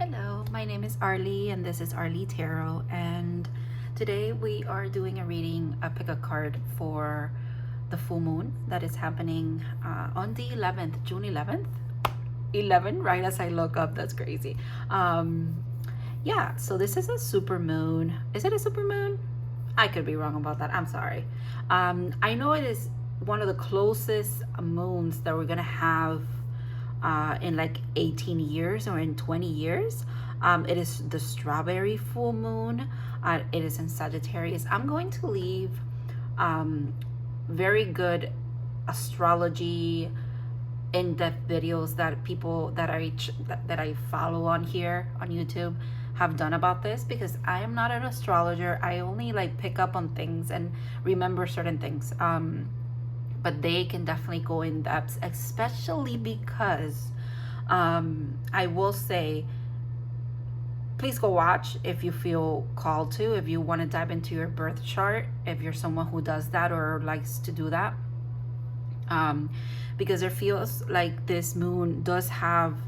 Hello, my name is Arlie and this is Arlie Tarot, and today we are doing a reading, a pick a card for the full moon that is happening on the 11th, June 11th. 11 right as I look up, that's crazy. Yeah, so this is a super moon. Is it a super moon? I could be wrong about that, I'm sorry. I know it is one of the closest moons that we're gonna have in like 18 years or in 20 years. It is the strawberry full moon. It is in Sagittarius. I'm going to leave very good astrology in-depth videos that people that I follow on here on YouTube have done about this, because I am not an astrologer. I only like pick up on things and remember certain things. But they can definitely go in depth, especially because I will say, please go watch if you feel called to, if you want to dive into your birth chart, if you're someone who does that or likes to do that. Because it feels like this moon does have,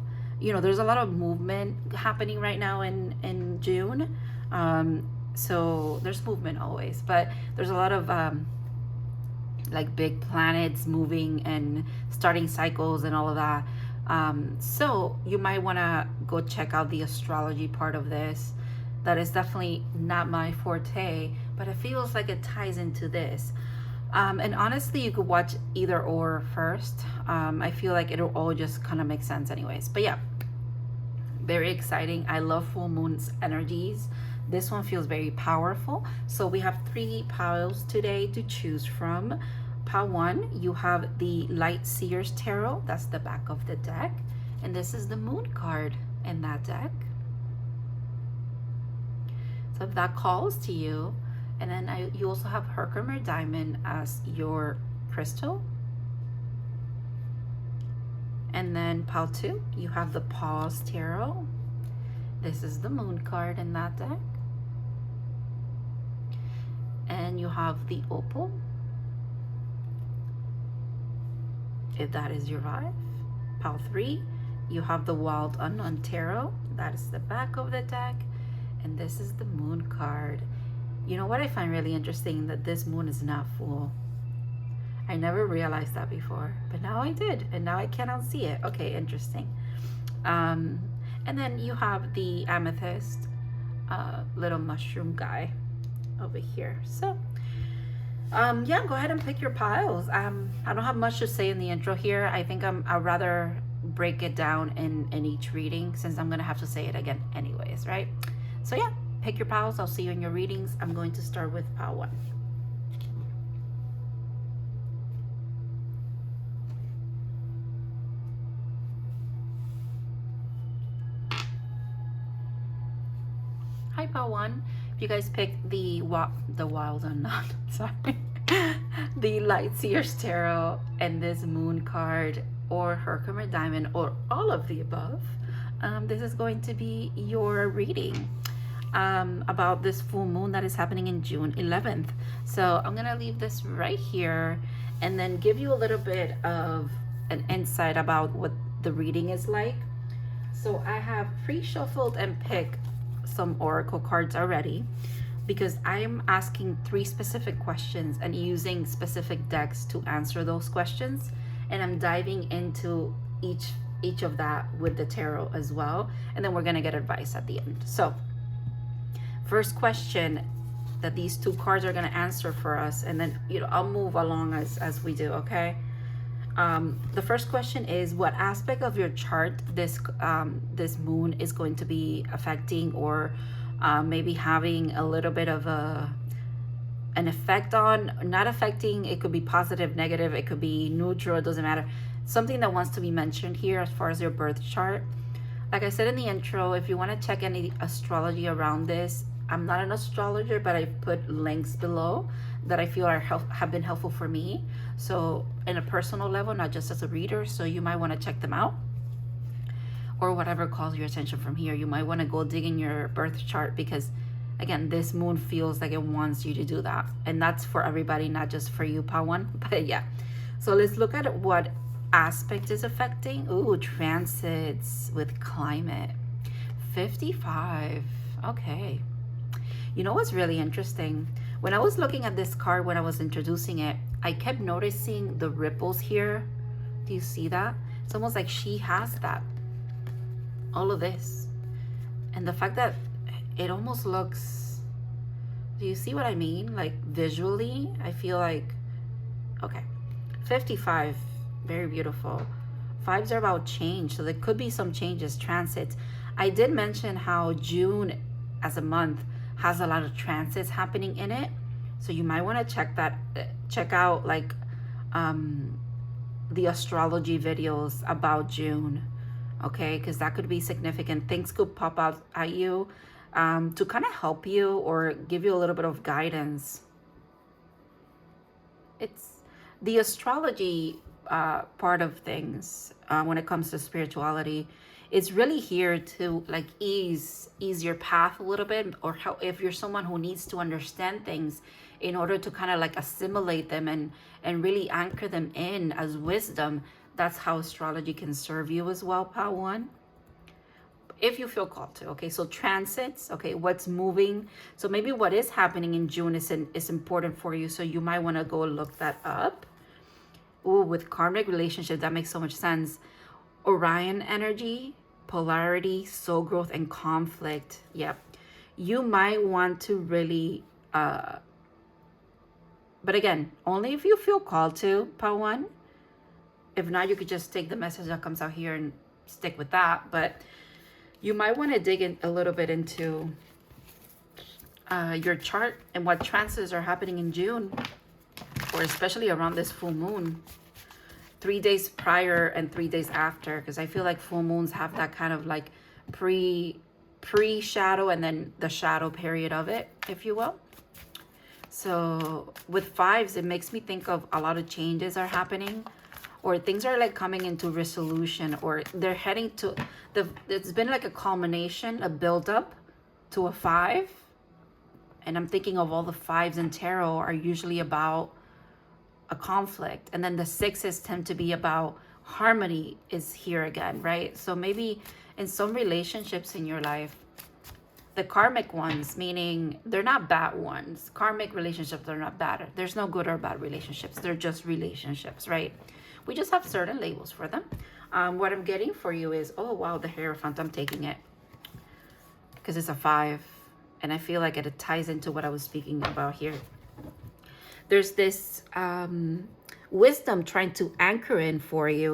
you know, there's a lot of movement happening right now in June. So there's movement always, but there's a lot of like big planets moving and starting cycles and all of that. So you might want to go check out the astrology part of this. That is definitely not my forte, but it feels like it ties into this. And honestly, you could watch either or first. I feel like it'll all just kind of make sense anyways. But yeah, very exciting. I love full moon's energies. This one feels very powerful. So we have 3 piles today to choose from. Pile 1, you have the LIGHTSEERS Tarot. That's the back of the deck. And this is the moon card in that deck. So if that calls to you, and then you also have Herkimer Diamond as your crystal. And then pile 2, you have the Pause Tarot. This is the moon card in that deck. And you have the Opal, if that is your vibe. Pile 3, you have the Wild Unknown Tarot. That is the back of the deck. And this is the moon card. You know what I find really interesting? That this moon is not full. I never realized that before, but now I did, and now I cannot see it. Okay, interesting. And then you have the Amethyst little mushroom guy over here. So yeah, go ahead and pick your piles. I don't have much to say in the intro here. I think I'd rather break it down in each reading, since I'm gonna have to say it again anyways, right? So yeah, pick your piles. I'll see you in your readings. I'm going to start with pile 1. Hi, pile 1. If you guys pick the Wild Unknown, sorry, the LIGHTSEERS Tarot and this moon card, or Herkimer Diamond, or all of the above, this is going to be your reading about this full moon that is happening in June 11th. So I'm gonna leave this right here and then give you a little bit of an insight about what the reading is like. So I have pre-shuffled and picked some oracle cards already, because I'm asking 3 specific questions and using specific decks to answer those questions, and I'm diving into each of that with the tarot as well, and then we're gonna get advice at the end. So first question that these 2 cards are gonna answer for us, and then, you know, I'll move along as we do, okay? The first question is, what aspect of your chart this moon is going to be affecting, or maybe having a little bit of an effect on? Not affecting, it could be positive, negative, it could be neutral, it doesn't matter. Something that wants to be mentioned here as far as your birth chart. Like I said in the intro, if you want to check any astrology around this, I'm not an astrologer, but I've put links below that I feel have been helpful for me. So in a personal level, not just as a reader, so you might want to check them out. Or whatever calls your attention from here, you might want to go dig in your birth chart, because again, this moon feels like it wants you to do that. And that's for everybody, not just for you, Pawan. But yeah, so let's look at what aspect is affecting. Ooh, transits with climate. 55. Okay. You know what's really interesting? When I was looking at this card, when I was introducing it, I kept noticing the ripples here. Do you see that? It's almost like she has that. All of this. And the fact that it almost looks... Do you see what I mean? Like visually, I feel like... Okay. 55. Very beautiful. Fives are about change. So there could be some changes, transits. I did mention how June as a month has a lot of transits happening in it, so you might want to check out like the astrology videos about June, okay? Because that could be significant. Things could pop out at you to kind of help you or give you a little bit of guidance. It's the astrology part of things when it comes to spirituality. It's really here to like ease your path a little bit, or how if you're someone who needs to understand things in order to kind of like assimilate them and really anchor them in as wisdom. That's how astrology can serve you as well, Pal One, if you feel called to. Okay, so transits, okay, what's moving. So maybe what is happening in June is important for you, so you might want to go look that up. Ooh, with karmic relationship, that makes so much sense. Orion energy, polarity, soul growth, and conflict. Yep. You might want to really, but again, only if you feel called to, Pal One. If not, you could just take the message that comes out here and stick with that. But you might want to dig in a little bit into your chart and what transits are happening in June, or especially around this full moon. 3 days prior and 3 days after, because I feel like full moons have that kind of like pre-shadow and then the shadow period of it, if you will. So with fives, it makes me think of a lot of changes are happening, or things are like coming into resolution, or they're heading to it's been like a culmination, a build-up to a 5. And I'm thinking of all the 5s in tarot are usually about a conflict, and then the 6s tend to be about harmony is here again, right? So maybe in some relationships in your life, the karmic ones, meaning they're not bad ones. Karmic relationships are not bad. There's no good or bad relationships. They're just relationships, right? We just have certain labels for them. What I'm getting for you is, oh wow, the Hierophant, I'm taking it because it's a 5, and I feel like it ties into what I was speaking about here. There's this wisdom trying to anchor in for you.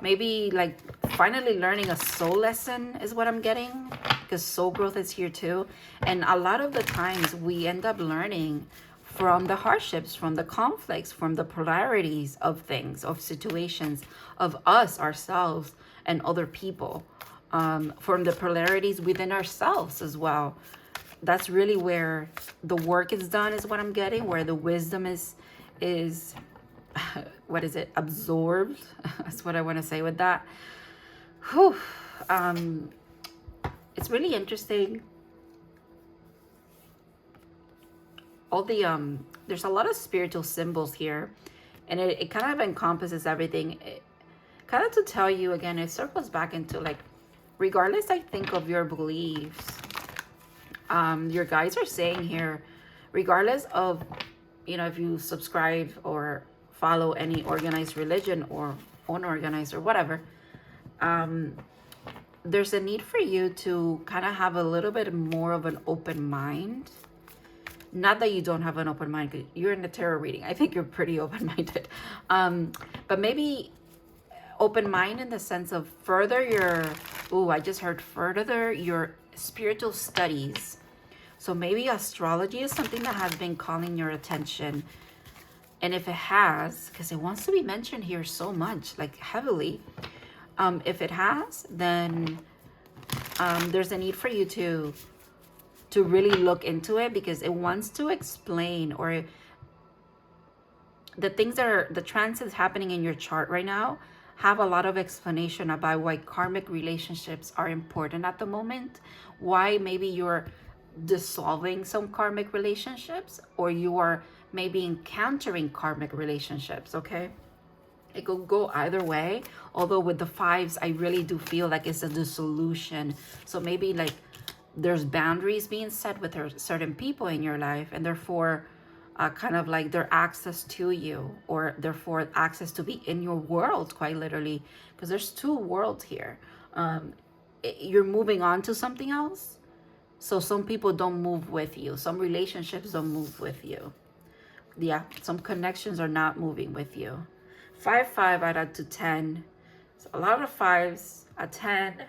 Maybe like finally learning a soul lesson is what I'm getting, because soul growth is here too. And a lot of the times we end up learning from the hardships, from the conflicts, from the polarities of things, of situations, of us, ourselves, and other people, from the polarities within ourselves as well. That's really where the work is done, is what I'm getting, where the wisdom is what is it, absorbed. That's what I want to say with that. Whew. It's really interesting. All the there's a lot of spiritual symbols here, and it kind of encompasses everything. Kind of to tell you again, it circles back into like, regardless, I think, of your beliefs, your guides are saying here, regardless of, you know, if you subscribe or follow any organized religion or unorganized or whatever, there's a need for you to kind of have a little bit more of an open mind. Not that you don't have an open mind, 'cause you're in the tarot reading. I think you're pretty open-minded. But maybe open mind in the sense of further your, I just heard further your spiritual studies. So maybe astrology is something that has been calling your attention. And if it has, because it wants to be mentioned here so much, like heavily, if it has, then there's a need for you to really look into it, because it wants to explain, or the things that are, the transits happening in your chart right now have a lot of explanation about why karmic relationships are important at the moment, why maybe you're dissolving some karmic relationships, or you are maybe encountering karmic relationships, okay? It could go either way. Although with the fives, I really do feel like it's a dissolution. So maybe like there's boundaries being set with certain people in your life, and therefore kind of like their access to you, or therefore access to be in your world, quite literally, because there's two worlds here. You're moving on to something else. So some people don't move with you. Some relationships don't move with you. Yeah, some connections are not moving with you. 5, 5 out of to 10. So a lot of fives, a 10.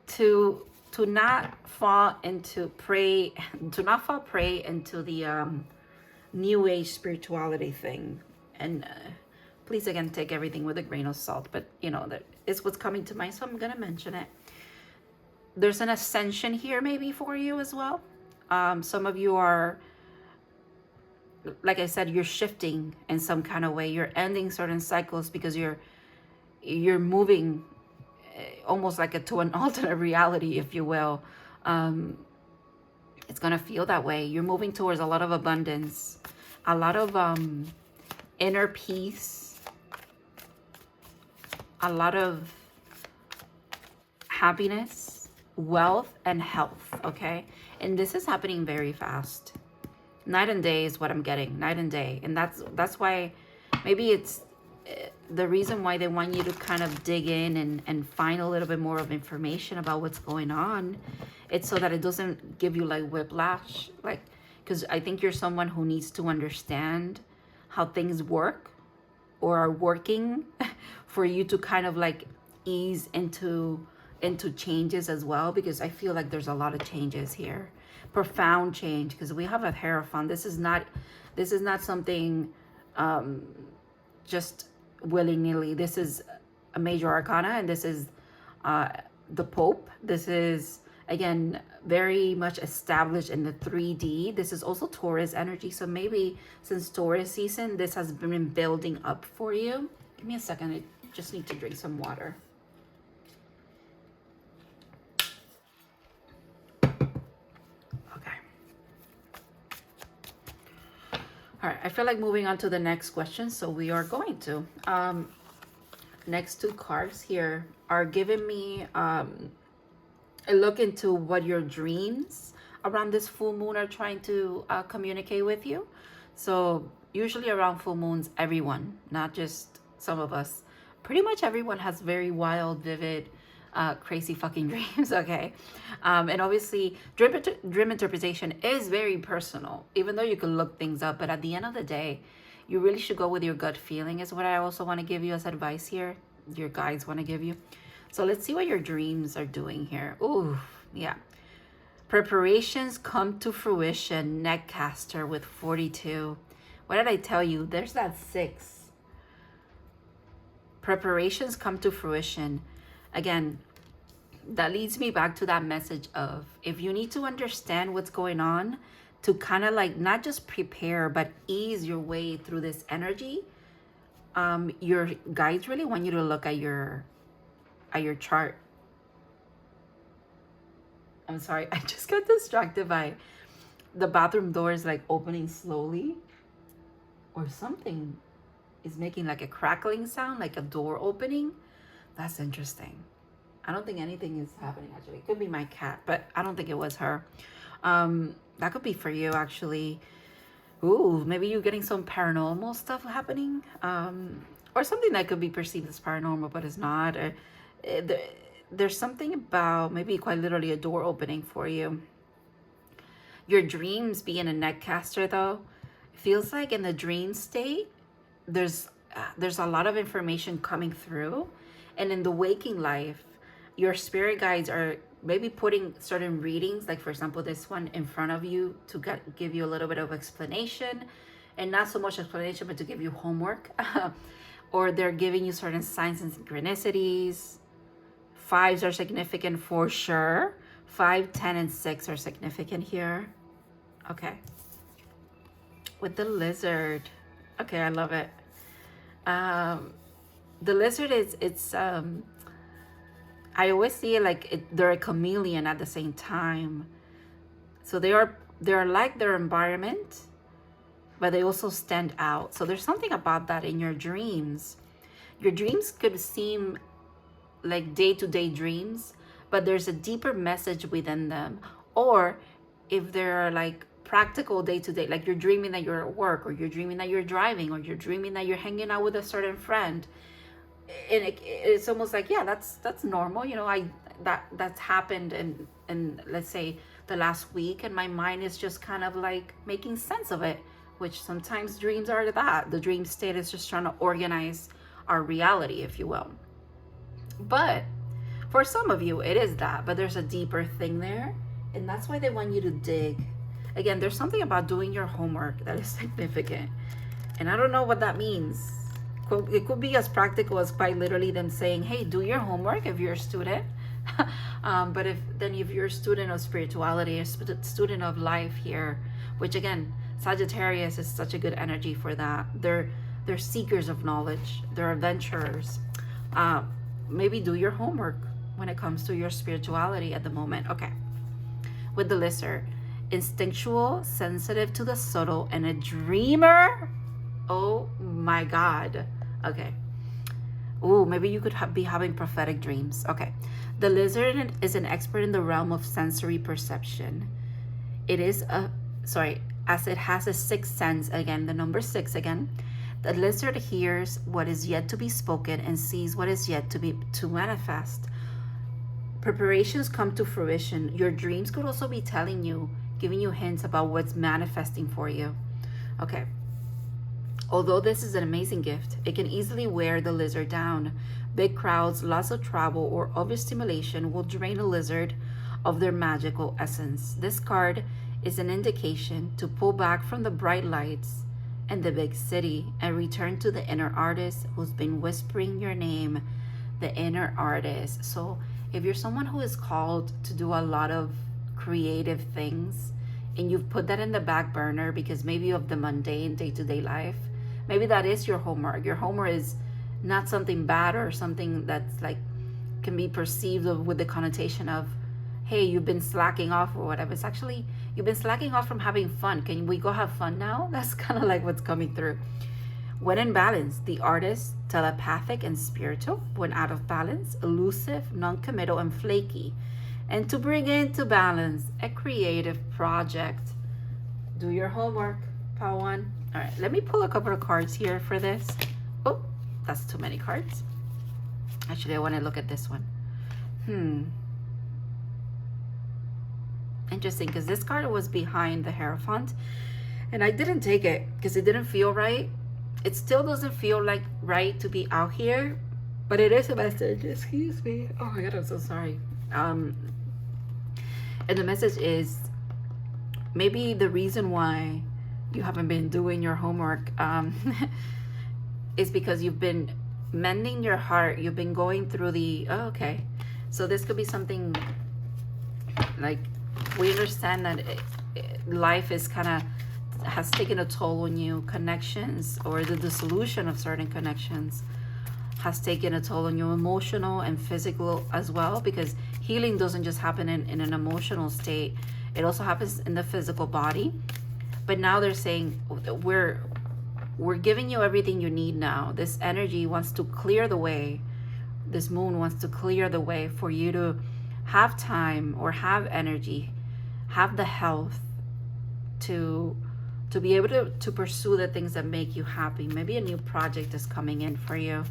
To not fall prey into the new age spirituality thing. And please again take everything with a grain of salt, but you know that is what's coming to mind, so I'm gonna mention it. There's an ascension here maybe for you as well. Some of you are, like I said, you're shifting in some kind of way. You're ending certain cycles because you're moving almost like to an alternate reality, if you will. It's gonna feel that way. You're moving towards a lot of abundance, a lot of inner peace, a lot of happiness, wealth, and health. Okay, and this is happening very fast. Night and day is what I'm getting. Night and day. And that's why maybe it's the reason why they want you to kind of dig in and find a little bit more of information about what's going on. It's so that it doesn't give you like whiplash, like, because I think you're someone who needs to understand how things work or are working for you to kind of like ease into changes as well, because I feel like there's a lot of changes here, profound change, because we have a Hierophant. This is not something just willy-nilly. This is a major arcana, and this is the Pope. This is again very much established in the 3D. This is also Taurus energy, so maybe since Taurus season this has been building up for you. Give me a second, I just need to drink some water. All right, I feel like moving on to the next question, so we are going to. Next two cards here are giving me a look into what your dreams around this full moon are trying to communicate with you. So usually around full moons, everyone, not just some of us, pretty much everyone has very wild, vivid, crazy fucking dreams. Okay, and obviously dream interpretation is very personal, even though you can look things up, but at the end of the day you really should go with your gut feeling, is what I also want to give you as advice here, your guides want to give you. So let's see what your dreams are doing here. Ooh, yeah, preparations come to fruition, neckcaster with 42. What did I tell you? There's that 6. Preparations come to fruition. Again, that leads me back to that message of, if you need to understand what's going on to kind of like not just prepare but ease your way through this energy, your guides really want you to look at your chart. I'm sorry, I just got distracted by the bathroom doors like opening slowly, or something is making like a crackling sound, like a door opening. That's interesting. I don't think anything is happening actually. It could be my cat, but I don't think it was her. That could be for you actually. Ooh, maybe you're getting some paranormal stuff happening, or something that could be perceived as paranormal but is not. There's something about maybe quite literally a door opening for you. Your dreams being a neckcaster though, feels like in the dream state there's a lot of information coming through, and in the waking life your spirit guides are maybe putting certain readings, like for example this one, in front of you to give you a little bit of explanation, and not so much explanation but to give you homework. Or they're giving you certain signs and synchronicities. 5s are significant for sure. 5, 10, and 6 are significant here. Okay, with the lizard. Okay, I love it. The lizard it's I always see it like they're a chameleon at the same time. So they're like their environment, but they also stand out. So there's something about that in your dreams. Your dreams could seem like day-to-day dreams, but there's a deeper message within them. Or if they're like practical day-to-day, like you're dreaming that you're at work, or you're dreaming that you're driving, or you're dreaming that you're hanging out with a certain friend, and it's almost like, yeah, that's normal, you know, that's happened in let's say the last week, and my mind is just kind of like making sense of it, which sometimes dreams are that. The dream state is just trying to organize our reality, if you will. But for some of you, it is that, but there's a deeper thing there, and that's why they want you to dig. Again, there's something about doing your homework that is significant, and I don't know what that means. It could be as practical as quite literally them saying, hey, do your homework if you're a student. But if you're a student of spirituality, a student of life here, which again, Sagittarius is such a good energy for that. They're seekers of knowledge. They're adventurers. Maybe do your homework when it comes to your spirituality at the moment. Okay. With the lizard, instinctual, sensitive to the subtle, and a dreamer. Oh my God. Okay. Oh, maybe you could be having prophetic dreams. Okay. The lizard is an expert in the realm of sensory perception. It is as it has a sixth sense, again, the number 6 again. The lizard hears what is yet to be spoken and sees what is yet to manifest. Preparations come to fruition. Your dreams could also be telling you, giving you hints about what's manifesting for you. Okay. Although this is an amazing gift, it can easily wear the lizard down. Big crowds, lots of travel, or overstimulation will drain a lizard of their magical essence. This card is an indication to pull back from the bright lights and the big city and return to the inner artist who's been whispering your name, the inner artist. So if you're someone who is called to do a lot of creative things and you've put that in the back burner because maybe of the mundane day-to-day life, maybe that is your homework. Your homework is not something bad or something that's like can be perceived with the connotation of, hey, you've been slacking off or whatever. It's actually, you've been slacking off from having fun. Can we go have fun now? That's kind of like what's coming through. When in balance, the artist, telepathic and spiritual. When out of balance, elusive, non-committal, and flaky. And to bring into balance, a creative project. Do your homework, Pawan. All right, let me pull a couple of cards here for this. Oh, that's too many cards. Actually, I want to look at this one. Interesting, because this card was behind the Hierophant, and I didn't take it because it didn't feel right. It still doesn't feel like right to be out here, but it is a message. Excuse me. Oh my God, I'm so sorry. And the message is maybe the reason why you haven't been doing your homework is because you've been mending your heart. You've been going through the, oh, okay. So this could be something like, we understand that life is kind of has taken a toll on you. Connections or the dissolution of certain connections has taken a toll on you, emotional and physical as well, because healing doesn't just happen in an emotional state. It also happens in the physical body. But now they're saying we're giving you everything you need now. This energy wants to clear the way. This moon wants to clear the way for you to have time or have energy, have the health to be able to pursue the things that make you happy. Maybe a new project is coming in for you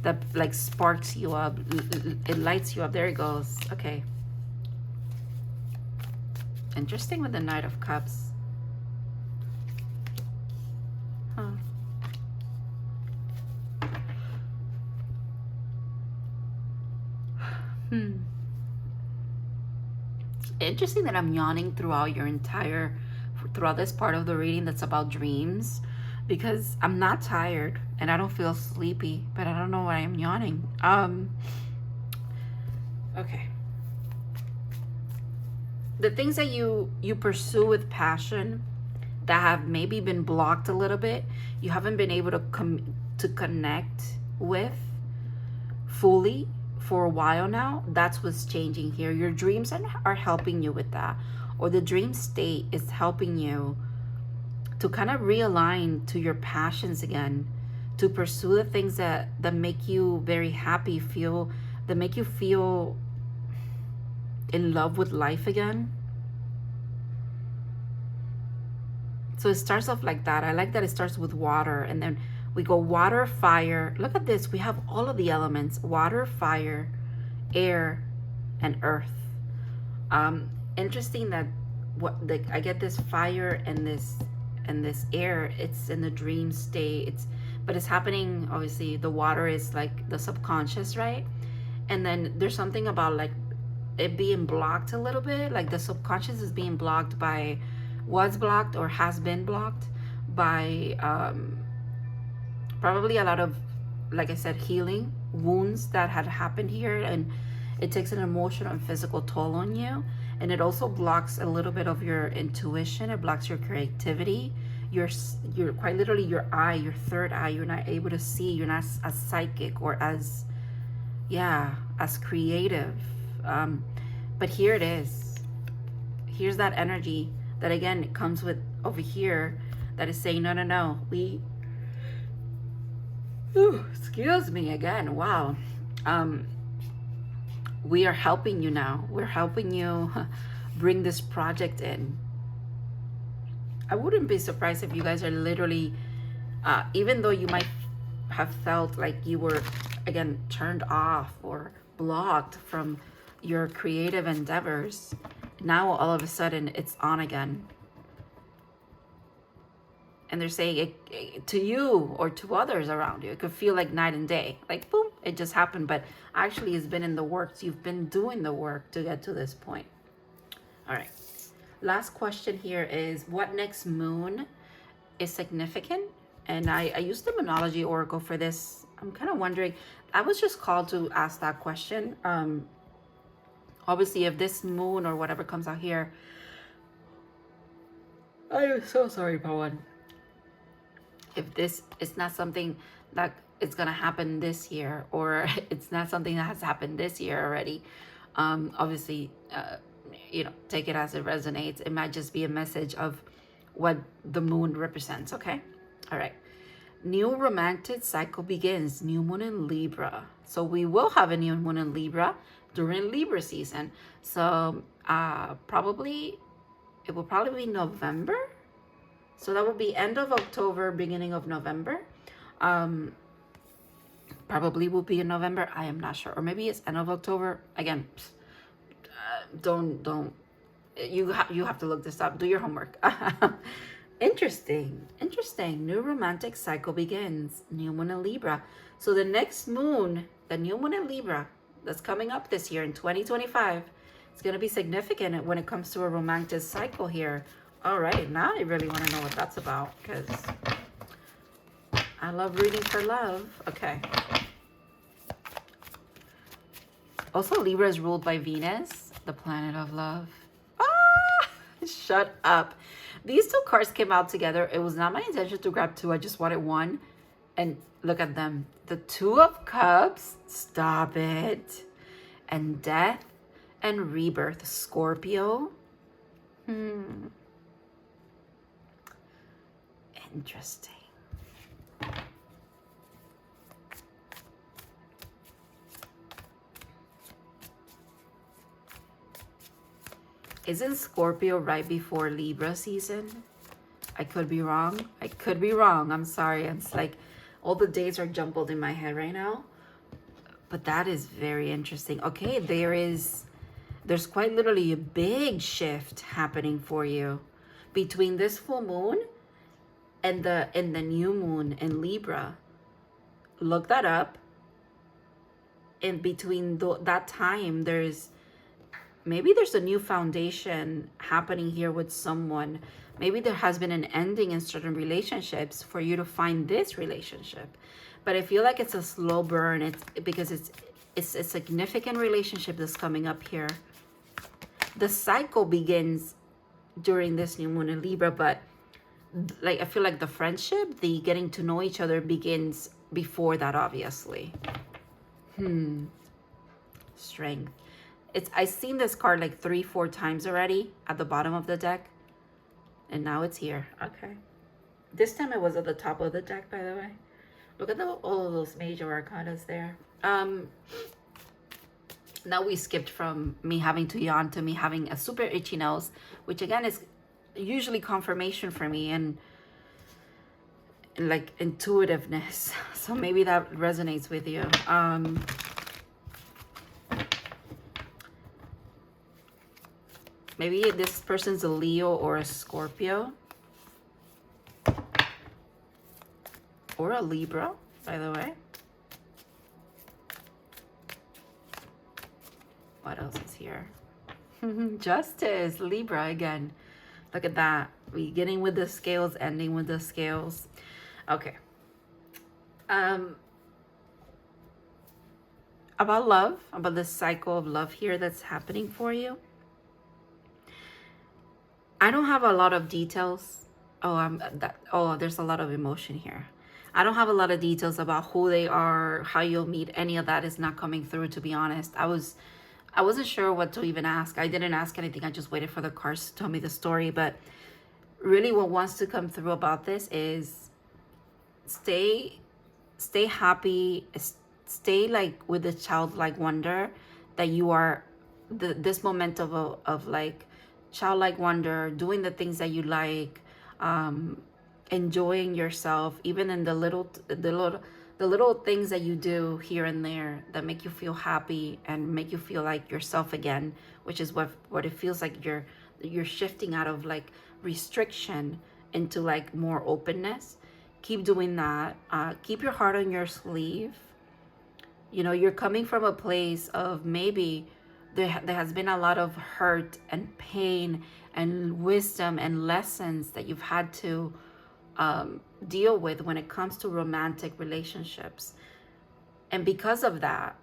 that like sparks you up, it lights you up. There it goes. Okay. Interesting with the Knight of Cups. Huh. Interesting that I'm yawning throughout this part of the reading that's about dreams, because I'm not tired and I don't feel sleepy, but I don't know why I'm yawning. Okay. The things that you pursue with passion that have maybe been blocked a little bit, you haven't been able to connect with fully for a while now, that's what's changing here. Your dreams are helping you with that, or the dream state is helping you to kind of realign to your passions again, to pursue the things that make you very happy, that make you feel in love with life again. So it starts off like that. I like that it starts with water, and then we go water, fire. Look at this. We have all of the elements: water, fire, air, and earth. Interesting that I get this fire and this air. It's in the dream state. But it's happening. Obviously, the water is like the subconscious, right? And then there's something about like it being blocked a little bit. Like the subconscious is being blocked by, was blocked or has been blocked by probably a lot of, like I said, healing wounds that had happened here, and it takes an emotional and physical toll on you. And it also blocks a little bit of your intuition. It blocks your creativity. You're quite literally your eye, your third eye. You're not able to see. You're not as psychic or as creative. But here it is. Here's that energy that again it comes with over here, that is saying no, excuse me again, wow, we are helping you now. We're helping you bring this project in. I wouldn't be surprised if you guys are literally even though you might have felt like you were again turned off or blocked from your creative endeavors, now all of a sudden it's on again. And they're saying it to you or to others around you. It could feel like night and day. Like, boom, it just happened. But actually, it's been in the works. You've been doing the work to get to this point. All right. Last question here is, what next moon is significant? And I used the Moonology Oracle for this. I'm kind of wondering. I was just called to ask that question. Obviously, if this moon or whatever comes out here, I am so sorry, Pawan. If this is not something that is going to happen this year, or it's not something that has happened this year already, obviously, take it as it resonates. It might just be a message of what the moon represents, okay? All right. New romantic cycle begins. New moon in Libra. So we will have a new moon in Libra during Libra season. So it will probably be November. So that will be end of October, beginning of November. Probably will be in November. I am not sure. Or maybe it's end of October. Again, don't. You have to look this up. Do your homework. Interesting. New romantic cycle begins. New moon in Libra. So the next moon, the new moon in Libra, that's coming up this year in 2025, it's going to be significant when it comes to a romantic cycle here. All right, now I really want to know what that's about, because I love reading for love. Okay. Also, Libra is ruled by Venus, the planet of love. Ah, shut up. These two cards came out together. It was not my intention to grab two. I just wanted one. And look at them. The Two of Cups. Stop it. And Death and Rebirth. Scorpio. Interesting. Isn't Scorpio right before Libra season? I could be wrong. I'm sorry. It's like all the dates are jumbled in my head right now. But that is very interesting. Okay, there's quite literally a big shift happening for you between this full moon and the new moon in Libra. Look that up. In between that time, there's a new foundation happening here with someone. Maybe there has been an ending in certain relationships for you to find this relationship. But I feel like it's a slow burn. It's because it's a significant relationship that's coming up here. The cycle begins during this new moon in Libra, but like I feel like the friendship, the getting to know each other begins before that, obviously. Strength. I've seen this card like 3-4 times already at the bottom of the deck, and now it's here. Okay. This time it was at the top of the deck, by the way. Look at all of those major arcanas there. Now we skipped from me having to yawn to me having a super itchy nose, which again is usually confirmation for me and like intuitiveness. So maybe that resonates with you. Maybe this person's a Leo or a Scorpio. Or a Libra, by the way. What else is here? Justice, Libra again. Look at that. Beginning with the scales, ending with the scales. Okay. About love, about the cycle of love here that's happening for you. I don't have a lot of details. There's a lot of emotion here. I don't have a lot of details about who they are, how you'll meet. Any of that is not coming through, to be honest. I wasn't sure what to even ask. I didn't ask anything. I just waited for the cards to tell me the story. But really what wants to come through about this is stay happy, stay like with the childlike wonder that you are, this moment of like childlike wonder, doing the things that you like, enjoying yourself, even in the little things that you do here and there that make you feel happy and make you feel like yourself again, which is what it feels like. You're shifting out of like restriction into like more openness. Keep doing that. Keep your heart on your sleeve. You know, you're coming from a place of maybe there has been a lot of hurt and pain and wisdom and lessons that you've had to deal with when it comes to romantic relationships. And because of that,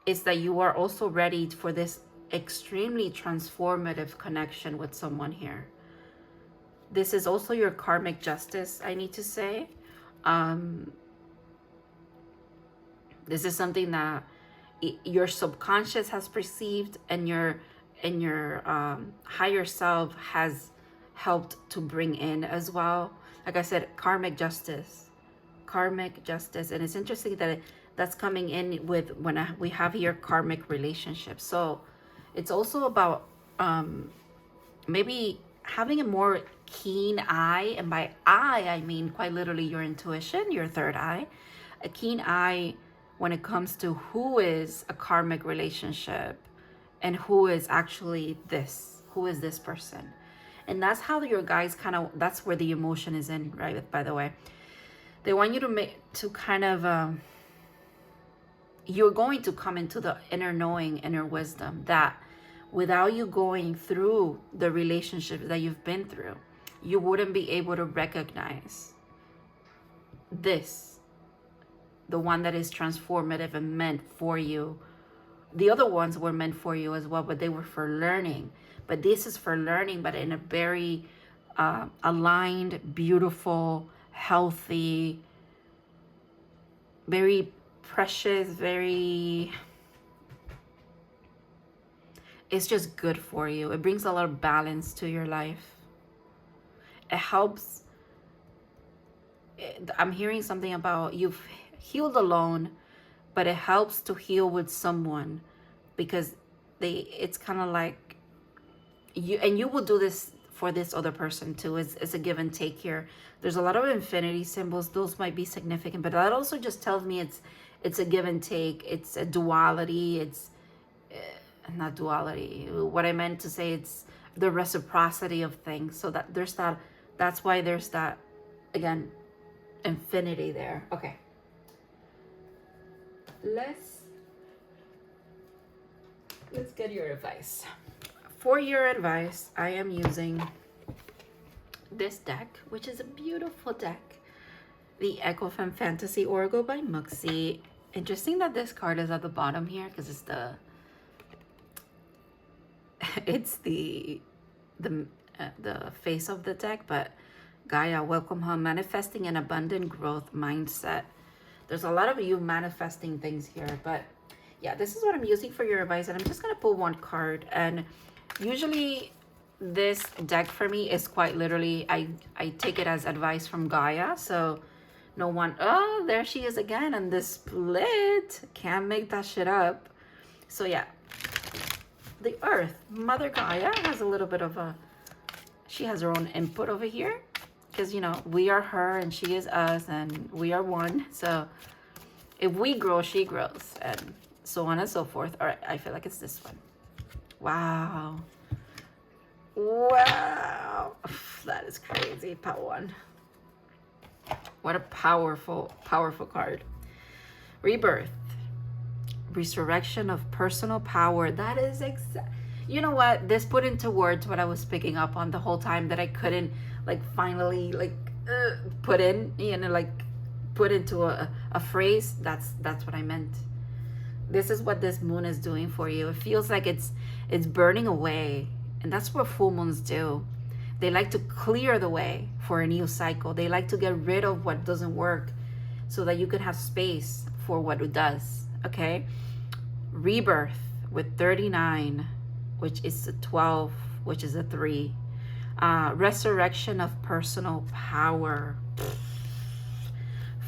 it's that you are also ready for this extremely transformative connection with someone here. This is also your karmic justice, I need to say. This is something that your subconscious has perceived and your higher self has helped to bring in as well. Like I said, karmic justice. And it's interesting that that's coming in with when we have here karmic relationships. So it's also about maybe having a more keen eye, and by eye I mean quite literally your intuition, your third eye, a keen eye when it comes to who is a karmic relationship and who is actually who is this person. And that's how your guys that's where the emotion is in, right? By the way, they want you to kind of, you're going to come into the inner knowing, inner wisdom that without you going through the relationships that you've been through, you wouldn't be able to recognize the one that is transformative and meant for you. The other ones were meant for you as well, but they were for learning. But this is for learning, but in a very aligned, beautiful, healthy, very precious, it's just good for you. It brings a lot of balance to your life. It helps. I'm hearing something about you've healed alone, but it helps to heal with someone, because it's kind of like you will do this for this other person too. It's a give and take here. There's a lot of infinity symbols. Those might be significant, but that also just tells me it's a give and take. It's a duality. It's not duality. What I meant to say, it's the reciprocity of things. So that there's that. That's why there's that, again, infinity there. Okay. Let's get your advice. For your advice, I am using this deck, which is a beautiful deck, the Echo Femme Fantasy Oracle by MOOXIE. Interesting that this card is at the bottom here, because it's the face of the deck. But Gaia, welcome home, manifesting an abundant growth mindset. There's a lot of you manifesting things here, but yeah, this is what I'm using for your advice. And I'm just gonna pull one card, and usually this deck for me is quite literally, I take it as advice from Gaia. So no one, oh, there she is again, and this split, can't make that shit up. So yeah, the Earth, Mother Gaia has a little bit of a, she has her own input over here, because, you know, we are her and she is us and we are one. So if we grow, she grows, and so on and so forth. All right, I feel like it's this one. Wow. Wow. That is crazy. Power one. What a powerful, powerful card. Rebirth. Resurrection of personal power. That is exact. You know what? This put into words what I was picking up on the whole time that I couldn't, like, finally, like, put in, you know, like, put into a phrase. That's what I meant. This is what this moon is doing for you. It feels like it's burning away. And that's what full moons do. They like to clear the way for a new cycle. They like to get rid of what doesn't work so that you can have space for what it does. Okay? Rebirth with 39, which is a 12, which is a 3. Resurrection of personal power.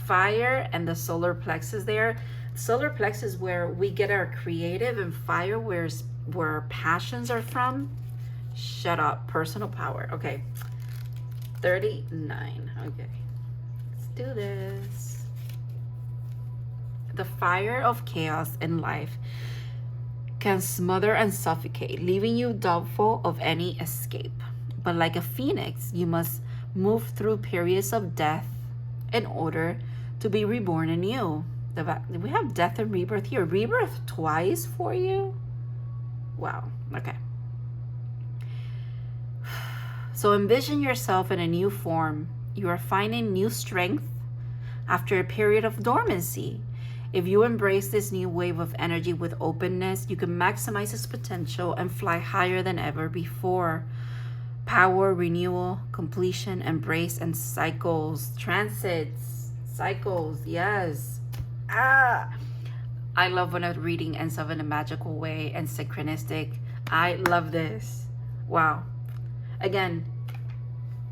Fire and the solar plexus there. Solar plexus is where we get our creative, and fire where our passions are from. Shut up. Personal power. Okay. 39. Okay. Let's do this. The fire of chaos in life can smother and suffocate, leaving you doubtful of any escape. But like a phoenix, you must move through periods of death in order to be reborn anew. We have death and rebirth here. Rebirth twice for you? Wow. Okay. So envision yourself in a new form. You are finding new strength after a period of dormancy. If you embrace this new wave of energy with openness, you can maximize its potential and fly higher than ever before. Power, renewal, completion, embrace, and cycles. Transits. Cycles. Yes. I love when a reading ends up in a magical way and synchronistic. I love this. Wow. Again,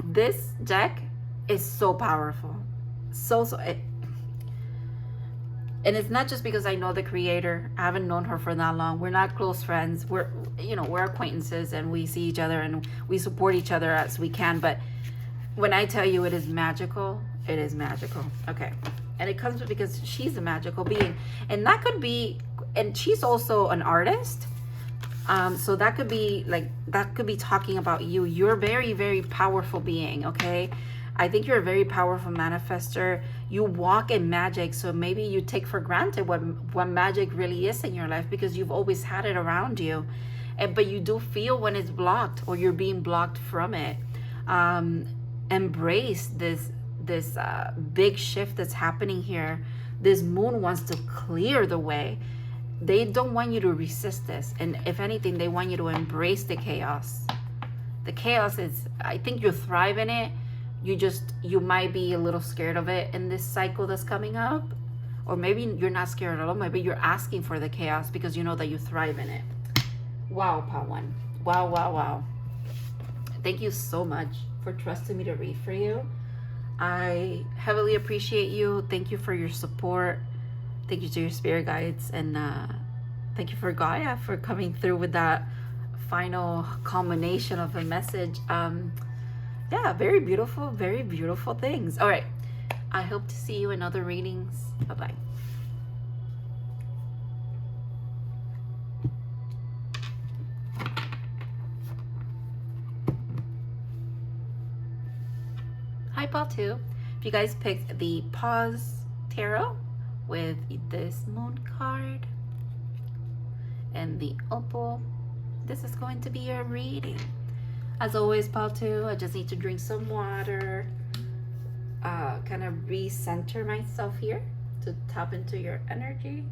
this deck is so powerful. And it's not just because I know the creator. I haven't known her for that long. We're not close friends. We're acquaintances, and we see each other and we support each other as we can. But when I tell you it is magical, it is magical. Okay. And it comes because she's a magical being. And that could be, and she's also an artist. So that could be talking about you. You're a very, very powerful being, okay? I think you're a very powerful manifester. You walk in magic, so maybe you take for granted what magic really is in your life because you've always had it around you. But you do feel when it's blocked or you're being blocked from it. Embrace this big shift that's happening here. This moon wants to clear the way. They don't want you to resist this. And if anything, they want you to embrace the chaos. The chaos is, I think you thrive in it. You might be a little scared of it in this cycle that's coming up. Or maybe you're not scared at all. Maybe you're asking for the chaos because you know that you thrive in it. Wow, Pawan. Wow, wow, wow. Thank you so much for trusting me to read for you. I heavily appreciate you. Thank you for your support. Thank you to your spirit guides, and thank you for Gaia for coming through with that final culmination of a message. Yeah, very beautiful things. All right, I hope to see you in other readings. Bye-bye. Hi, Paul, too. If you guys picked the Pause Tarot with this moon card and the opal, this is going to be your reading. As always, Paltu, I just need to drink some water, kind of recenter myself here to tap into your energy.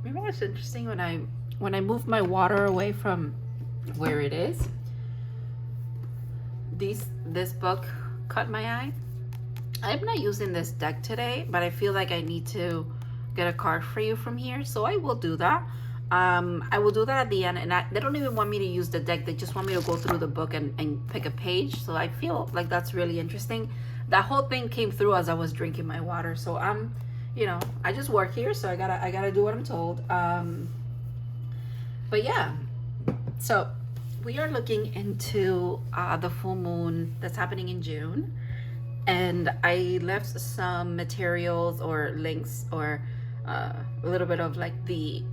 You know what's interesting? When I move my water away from where it is, this book caught my eye. I'm not using this deck today, but I feel like I need to get a card for you from here, so I will do that. I will do that at the end, and they don't even want me to use the deck. They just want me to go through the book and pick a page. So I feel like that's really interesting. That whole thing came through as I was drinking my water. So I'm, you know, I just work here, so I gotta do what I'm told. But yeah, so we are looking into the full moon that's happening in June, and I left some materials or links or a little bit of like the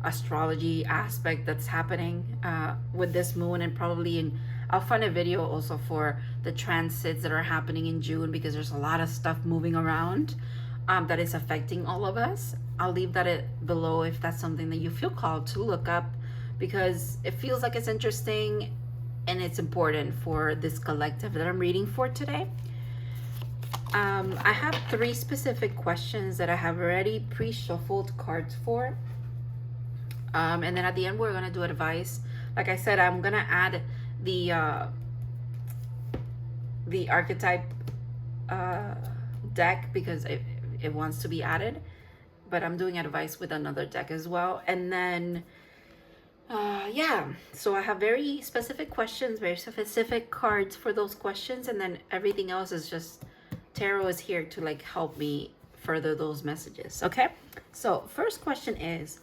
astrology aspect that's happening with this moon, and probably I'll find a video also for the transits that are happening in June, because there's a lot of stuff moving around that is affecting all of us. I'll leave that below if that's something that you feel called to look up, because it feels like it's interesting and it's important for this collective that I'm reading for today. I have 3 specific questions that I have already pre-shuffled cards for. And then at the end, we're going to do advice. Like I said, I'm going to add the archetype deck because it wants to be added. But I'm doing advice with another deck as well. And then, yeah, so I have very specific questions, very specific cards for those questions. And then everything else is just... Tarot is here to like help me further those messages. Okay, so first question is,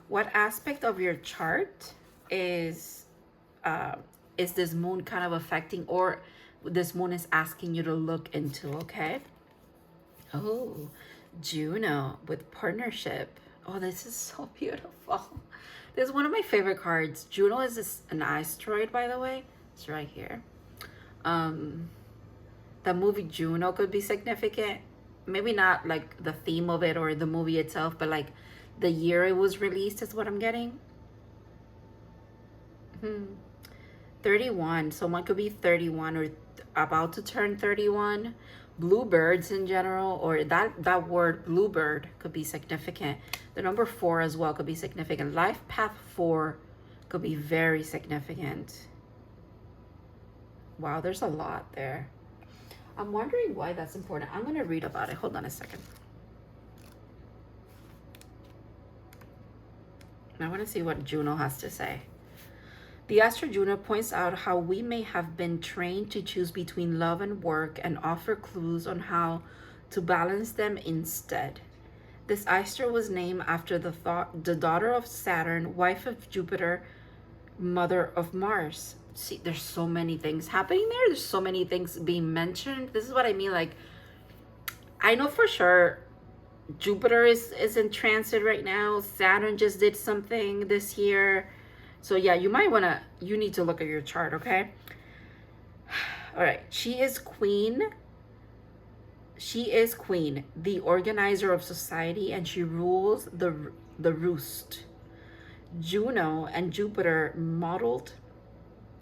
what aspect of your chart is this moon kind of affecting, or this moon is asking you to look into? Okay. Oh, Juno with partnership. Oh, this is so beautiful. This is one of my favorite cards. Juno is an asteroid, by the way. It's right here. The movie Juno could be significant. Maybe not like the theme of it or the movie itself, but like the year it was released is what I'm getting. 31. Someone could be 31 or about to turn 31. Bluebirds in general, or that word bluebird could be significant. The number 4 as well could be significant. Life path 4 could be very significant. Wow, there's a lot there. I'm wondering why that's important. I'm going to read about it. Hold on a second. I want to see what Juno has to say. The Astro Juno points out how we may have been trained to choose between love and work and offer clues on how to balance them instead. This Astro was named after the daughter of Saturn, wife of Jupiter, mother of Mars. See, there's so many things happening there. There's so many things being mentioned. This is what I mean. Like, I know for sure Jupiter is in transit right now. Saturn just did something this year. So yeah, you need to look at your chart, okay? All right, she is queen. She is queen, the organizer of society, and she rules the roost. Juno and Jupiter modeled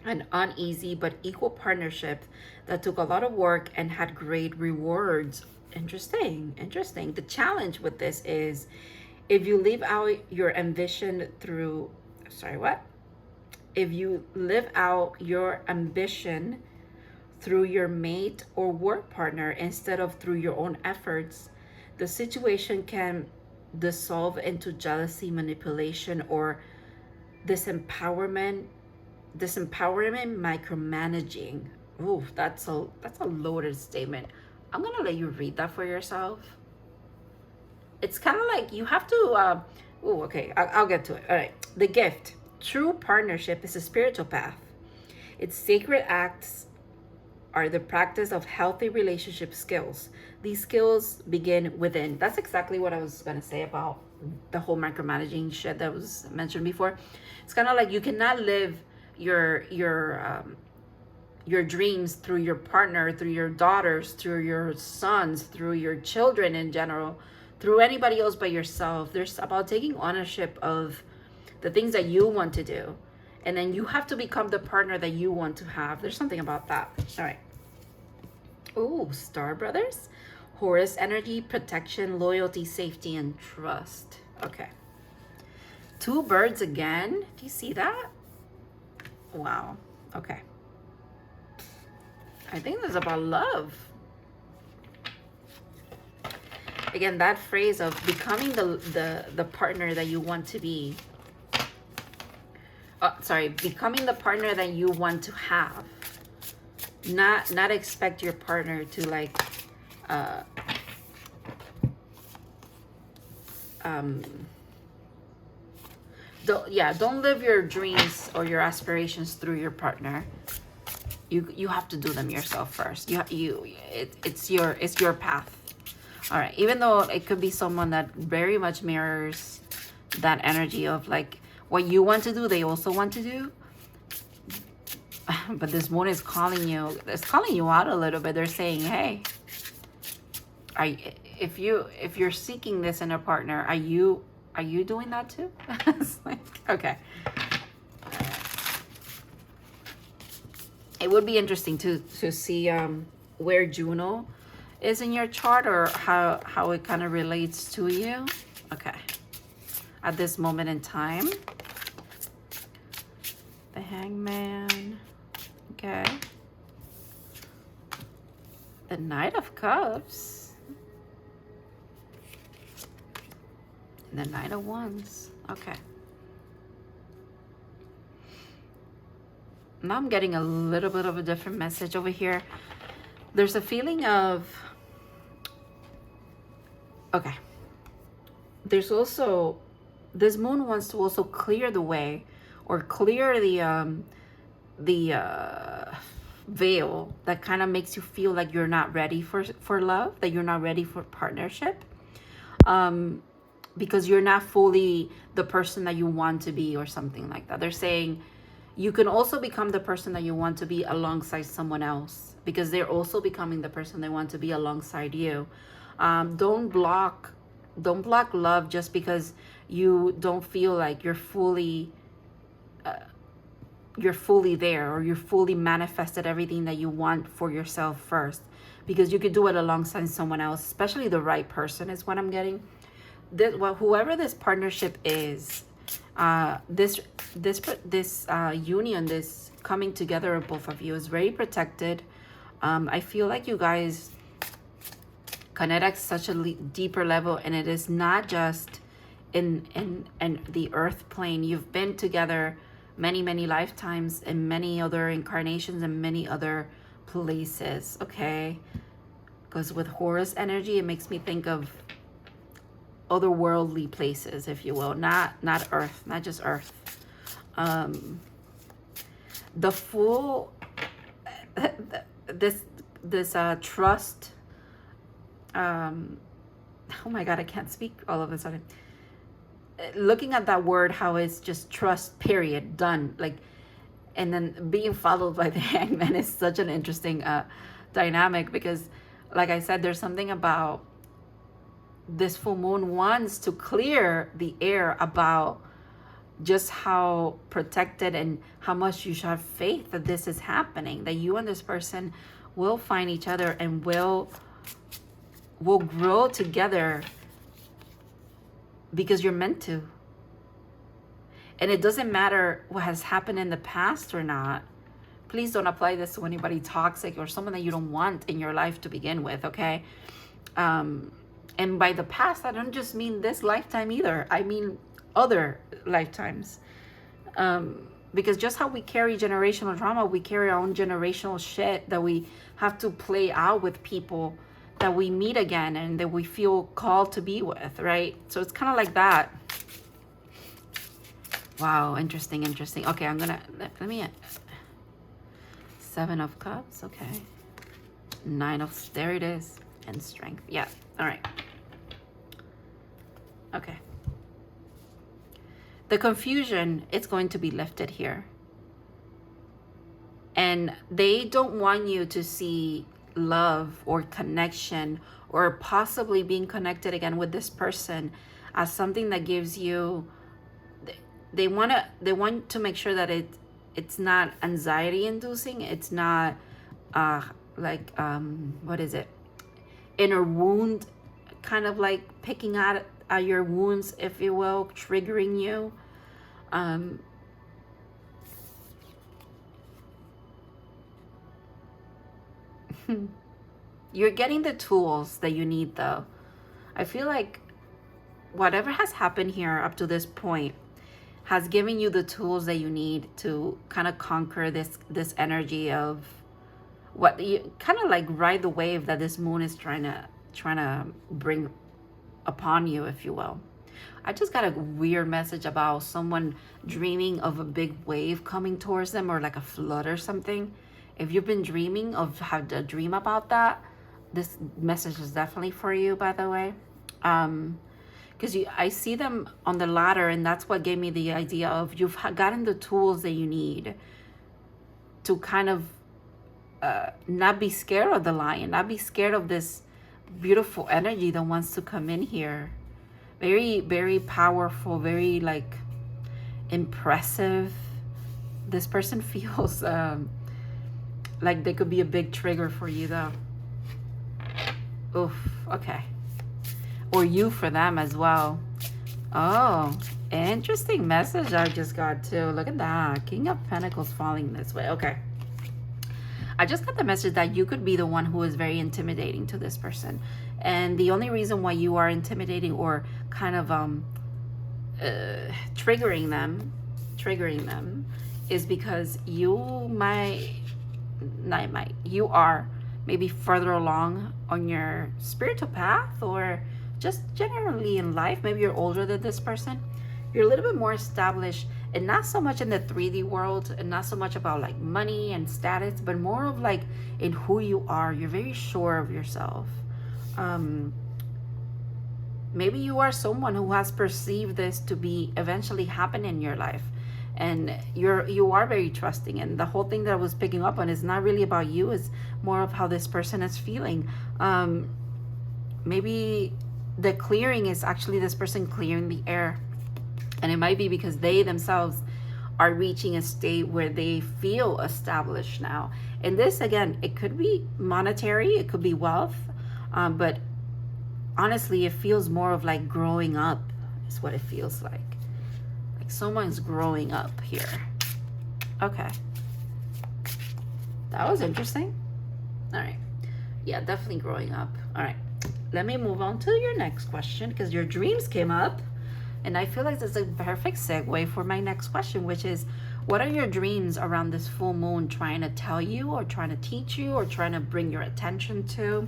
an uneasy but equal partnership that took a lot of work and had great rewards. Interesting. The challenge with this is, if you live out your ambition through, if you live out your ambition through your mate or work partner instead of through your own efforts, the situation can dissolve into jealousy, manipulation, or disempowerment, micromanaging. Ooh, that's a loaded statement. I'm gonna let you read that for yourself. It's kind of like you have to okay, I'll get to it. All right. The gift. True partnership is a spiritual path. Its sacred acts are the practice of healthy relationship skills. These skills begin within. That's exactly what I was gonna say about the whole micromanaging shit that was mentioned before. It's kind of like you cannot live your dreams through your partner, through your daughters, through your sons, through your children in general, through anybody else but yourself. There's about taking ownership of the things that you want to do, and then you have to become the partner that you want to have. There's something about that. All right. Ooh, Star Brothers. Horus energy, protection, loyalty, safety, and trust. Okay. 2 birds again. Do you see that? Wow. Okay. I think this is about love. Again, that phrase of becoming the partner that you want to be. Sorry, becoming the partner that you want to have. Not expect your partner to like don't live your dreams or your aspirations through your partner. You have to do them yourself first. It's your path. All right, even though it could be someone that very much mirrors that energy of like what you want to do, they also want to do. But this moon is calling you. It's calling you out a little bit. They're saying, hey, if you're seeking this in a partner, are you doing that too? It's like, okay. It would be interesting to see where Juno is in your chart, or how it kind of relates to you. Okay. At this moment in time. The Hangman. Okay. The Knight of Cups. And the Knight of Wands. Okay. Now I'm getting a little bit of a different message over here. There's a feeling of, okay, there's also, this moon wants to also clear the way, or clear the veil that kind of makes you feel like you're not ready for love, that you're not ready for partnership, because you're not fully the person that you want to be, or something like that. They're saying you can also become the person that you want to be alongside someone else, because they're also becoming the person they want to be alongside you. Don't block love just because you don't feel like you're fully there, or you're fully manifested everything that you want for yourself first, because you could do it alongside someone else, especially the right person is what I'm getting. Whoever this partnership is, this union, this coming together of both of you is very protected. I feel like you guys connect at such a deeper level, and it is not just in the earth plane. You've been together many lifetimes, in many other incarnations, and many other places. Okay, because with Horus energy, it makes me think of otherworldly places, if you will, not earth, not just earth. The full this trust, oh my god, I can't speak all of a sudden. Looking at that word, how it's just trust, period, done, like, and then being followed by the Hangman is such an interesting dynamic, because like I said, there's something about this full moon wants to clear the air about just how protected and how much you should have faith that this is happening, that you and this person will find each other and will grow together, because you're meant to. And it doesn't matter what has happened in the past or not. Please don't apply this to anybody toxic or someone that you don't want in your life to begin with, okay? And by the past, I don't just mean this lifetime either. I mean other lifetimes. Because just how we carry generational trauma, we carry our own generational shit that we have to play out with people that we meet again and that we feel called to be with, right? So it's kind of like that. Wow, interesting. Okay, I'm gonna, let me, 7 of Cups, okay. 9 of, there it is, and Strength. Yeah, all right. Okay. The confusion, it's going to be lifted here. And they don't want you to see love or connection or possibly being connected again with this person as something that gives you, they want to make sure that it's not anxiety inducing. It's not what is it? Inner wound, kind of like picking at your wounds, if you will, triggering you. You're getting the tools that you need, though. I feel like whatever has happened here up to this point has given you the tools that you need to kind of conquer this energy of what you kind of like ride the wave that this moon is trying to bring upon you, if you will. I just got a weird message about someone dreaming of a big wave coming towards them, or like a flood or something. If you've been dreaming of had a dream about that, this message is definitely for you, by the way. Because I see them on the ladder, and that's what gave me the idea of you've gotten the tools that you need to kind of not be scared of the lion, not be scared of this beautiful energy that wants to come in here. Very, very powerful, very like impressive. This person feels like they could be a big trigger for you, though. Oof, okay. Or you for them as well. Oh, interesting message I just got too. Look at that. King of Pentacles falling this way. Okay. I just got the message that you could be the one who is very intimidating to this person. And the only reason why you are intimidating or kind of triggering them is because you are maybe further along on your spiritual path, or just generally in life. Maybe you're older than this person. You're a little bit more established, and not so much in the 3D world, and not so much about like money and status, but more of like in who you are. You're very sure of yourself. Maybe you are someone who has perceived this to be eventually happen in your life, and you are very trusting. And the whole thing that I was picking up on is not really about you, it's more of how this person is feeling. Maybe the clearing is actually this person clearing the air. And it might be because they themselves are reaching a state where they feel established now. And this, again, it could be monetary, it could be wealth. But honestly, it feels more of like growing up is what it feels like. Like someone's growing up here. Okay. That was interesting. All right. Yeah, definitely growing up. All right. Let me move on to your next question, because your dreams came up. And I feel like this is a perfect segue for my next question, which is, what are your dreams around this full moon trying to tell you, or trying to teach you, or trying to bring your attention to?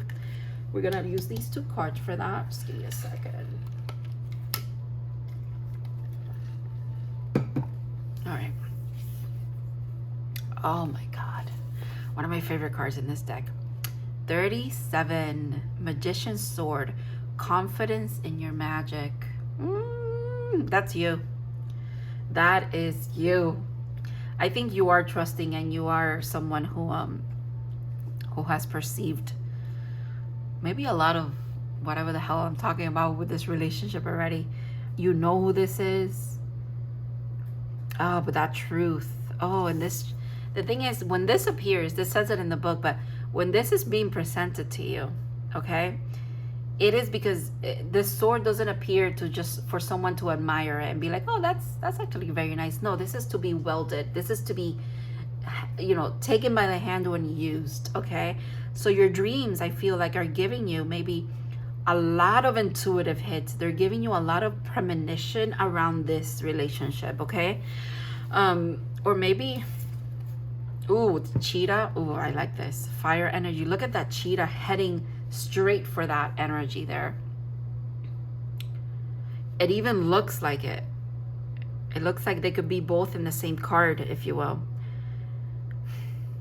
We're going to use these two cards for that. Just give me a second. All right. Oh my God. One of my favorite cards in this deck. 37, Magician's Sword. Confidence in your magic. That's you. That is you. I think you are trusting, and you are someone who has perceived maybe a lot of whatever the hell I'm talking about with this relationship already. You know who this is. Oh, but that truth. Oh, and this, the thing is, when this appears, this says it in the book, but when this is being presented to you, okay, it is because this sword doesn't appear to just for someone to admire it and be like, oh, that's actually very nice. No, this is to be wielded. This is to be, you know, taken by the handle and used, okay? So your dreams, I feel like, are giving you maybe a lot of intuitive hits. They're giving you a lot of premonition around this relationship, okay? Or maybe, ooh, cheetah. Ooh, I like this. Fire energy. Look at that cheetah heading straight for that energy there. It even looks like it. It looks like they could be both in the same card, if you will.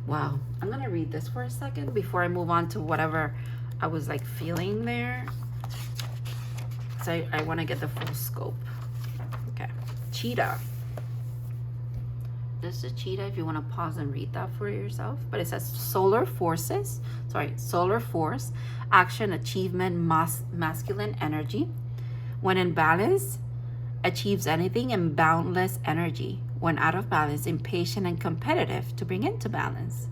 Wow. I'm going to read this for a second before I move on to whatever I was like feeling there. So I want to get the full scope. Okay. Cheetah. This is cheetah, if you want to pause and read that for yourself. But it says solar force, action, achievement, masculine energy. When in balance, achieves anything, in boundless energy. When out of balance, impatient and competitive, to bring into balance.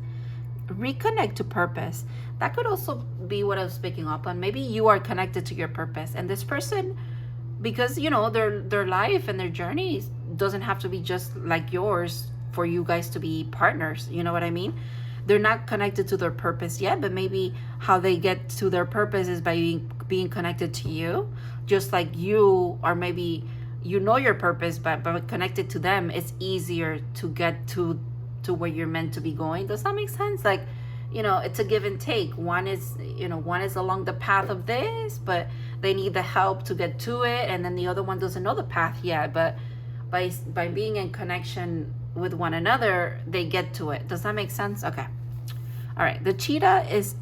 Reconnect to purpose. That could also be what I was picking up on. Maybe you are connected to your purpose, and this person, because you know their life and their journey doesn't have to be just like yours for you guys to be partners. You know what I mean? they're not connected to their purpose yet, but maybe how they get to their purpose is by being connected to you. Just like you, or maybe you know your purpose, but connected to them, it's easier to get to where you're meant to be going. Does that make sense? Like, you know, it's a give and take. One is, you know, one is along the path of this, but they need the help to get to it, and then the other one doesn't know the path yet, but by being in connection with one another, they get to it. Does that make sense? Okay. All right. The cheetah is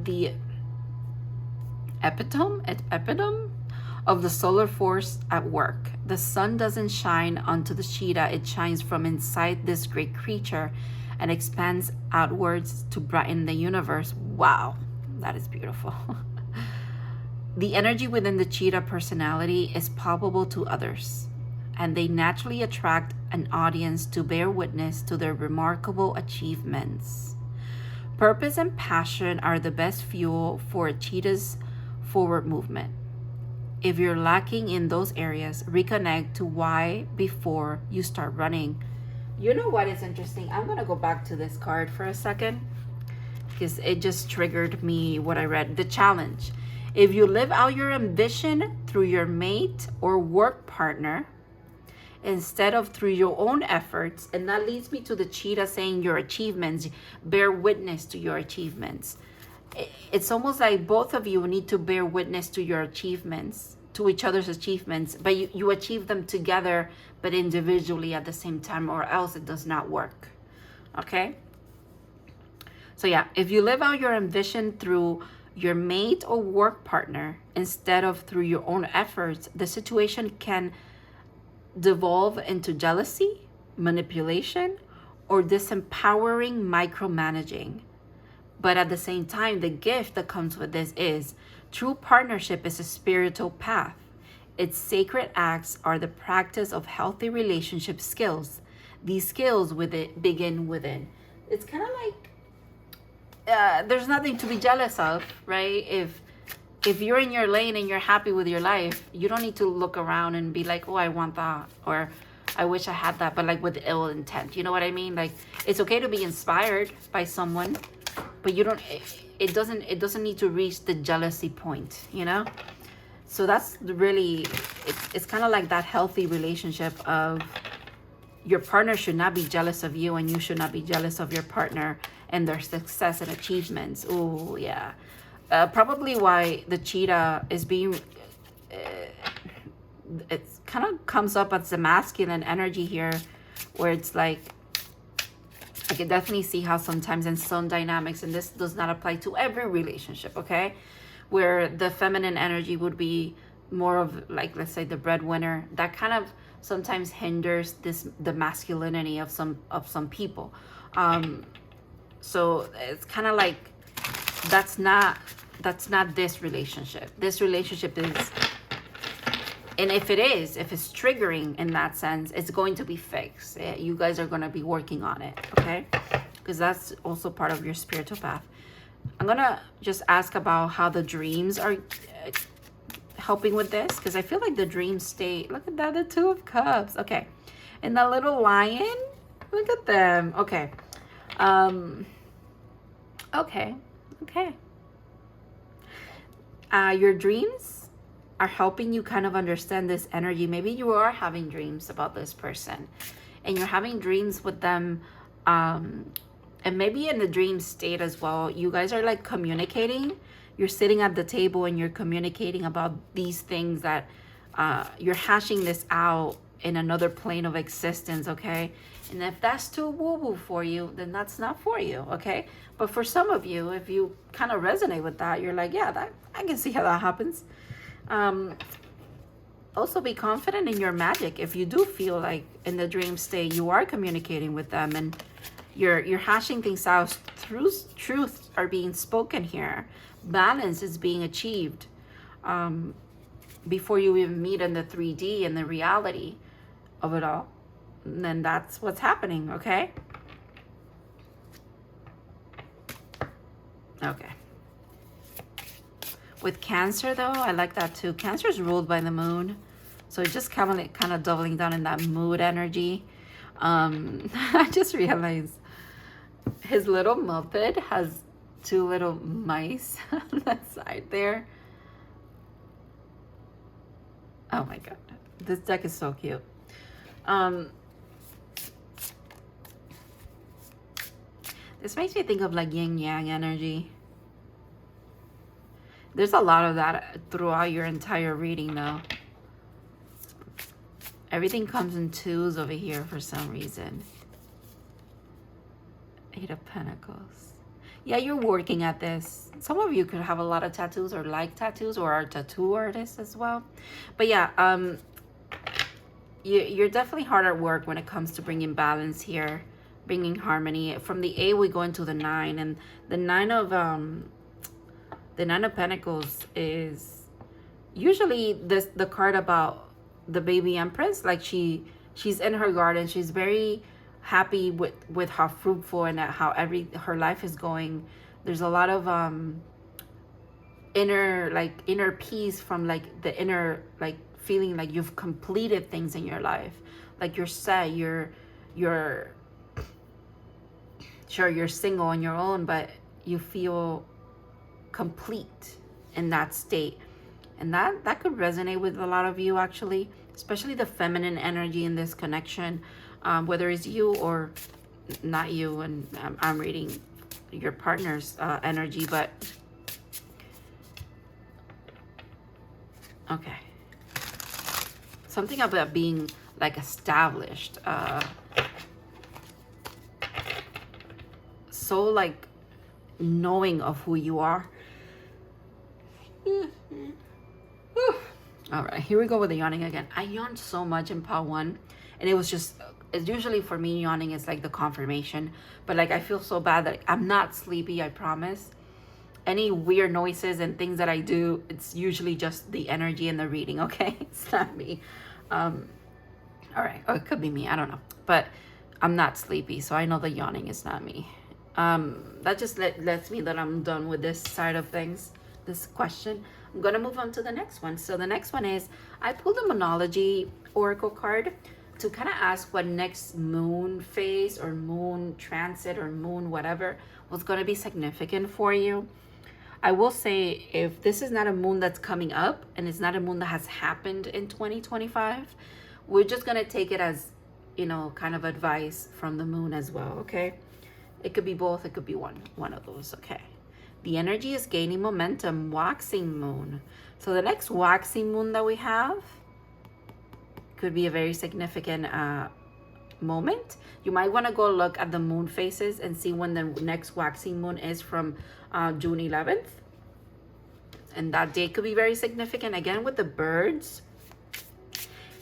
the epitome of the solar force at work. The sun doesn't shine onto the cheetah. It shines from inside this great creature and expands outwards to brighten the universe. Wow, that is beautiful. The energy within the cheetah personality is palpable to others, and they naturally attract an audience to bear witness to their remarkable achievements. Purpose and passion are the best fuel for a cheetah's forward movement. If you're lacking in those areas, reconnect to why before you start running. You know what is interesting? I'm going to go back to this card for a second because it just triggered me what I read. The challenge. If you live out your ambition through your mate or work partner instead of through your own efforts, and that leads me to the cheetah saying your achievements, bear witness to your achievements. It's almost like both of you need to bear witness to your achievements, to each other's achievements, but you achieve them together, but individually at the same time, or else it does not work. Okay? So yeah, if you live out your ambition through your mate or work partner instead of through your own efforts, the situation can devolve into jealousy, manipulation, or disempowering micromanaging. But at the same time, the gift that comes with this is true partnership is a spiritual path. Its sacred acts are the practice of healthy relationship skills. These skills begin within. It's kind of like there's nothing to be jealous of, right? If you're in your lane and you're happy with your life, you don't need to look around and be like, oh, I want that, or I wish I had that, but like with ill intent. You know what I mean? Like, it's okay to be inspired by someone, but you don't, it doesn't need to reach the jealousy point, you know? So that's really, it's kind of like that healthy relationship of your partner should not be jealous of you, and you should not be jealous of your partner and their success and achievements. Oh yeah. Probably why the cheetah is being, it kind of comes up as the masculine energy here, where it's like, I can definitely see how sometimes in some dynamics, and this does not apply to every relationship, okay, where the feminine energy would be more of like, let's say, the breadwinner. That kind of sometimes hinders the masculinity of some people. So it's kind of like that's not this relationship. This relationship is, and if it's triggering in that sense, it's going to be fixed. You guys are going to be working on it, okay? Because that's also part of your spiritual path. I'm going to just ask about how the dreams are helping with this, because I feel like the dreams stay. Look at that, the Two of Cups. Okay. And the little lion, look at them. Okay. Okay. Your dreams are helping you kind of understand this energy. Maybe you are having dreams about this person, and you're having dreams with them, and maybe in the dream state as well, you guys are like communicating. You're sitting at the table and you're communicating about these things that you're hashing this out in another plane of existence, okay? And if that's too woo-woo for you, then that's not for you, okay? But for some of you, if you kind of resonate with that, you're like, yeah, that I can see how that happens. Also be confident in your magic. If you do feel like in the dream state you are communicating with them and you're hashing things out, truths are being spoken here, balance is being achieved before you even meet in the 3D and the reality of it all, then that's what's happening, okay? Okay. With Cancer, though, I like that too. Cancer is ruled by the moon, so it's just kind of doubling down in that mood energy. I just realized His little Muppet has two little mice on that side there. Oh my god, this deck is so cute. This makes me think of like yin yang energy. There's a lot of that throughout your entire reading though. Everything comes in twos over here for some reason. 8 of Pentacles. Yeah, you're working at this. Some of you could have a lot of tattoos or like tattoos or are tattoo artists as well. But yeah, you're definitely hard at work when it comes to bringing balance here, bringing harmony. From the 8 we go into the 9, and the 9 of Pentacles is usually the card about the baby empress. Like she's in her garden, she's very happy with how fruitful and how her life is going. There's a lot of inner peace from like the inner like feeling like you've completed things in your life, like you're set, you're sure you're single on your own, but you feel complete in that state. And that could resonate with a lot of you actually, especially the feminine energy in this connection, whether it's you or not you. And I'm reading your partner's energy, but okay, something about being like established, so like knowing of who you are. All right, here we go with the yawning again. I yawned so much in part 1, and it was just, it's usually for me yawning is like the confirmation, but like I feel so bad that I'm not sleepy, I promise. Any weird noises and things that I do, it's usually just the energy in the reading, okay? It's not me. All right, or it could be me, I don't know, but I'm not sleepy, so I know the yawning is not me. That just lets me that I'm done with this side of things, this question. I'm gonna move on to the next one. So the next one is, I pulled a Moonology oracle card to kind of ask what next moon phase or moon transit or moon whatever was going to be significant for you. I will say, if this is not a moon that's coming up and it's not a moon that has happened in 2025, we're just going to take it as, you know, kind of advice from the moon as well, okay? It could be both, it could be one of those, okay? The energy is gaining momentum, waxing moon. So the next waxing moon that we have could be a very significant moment. You might want to go look at the moon phases and see when the next waxing moon is from June 11th. And that date could be very significant. Again, with the birds,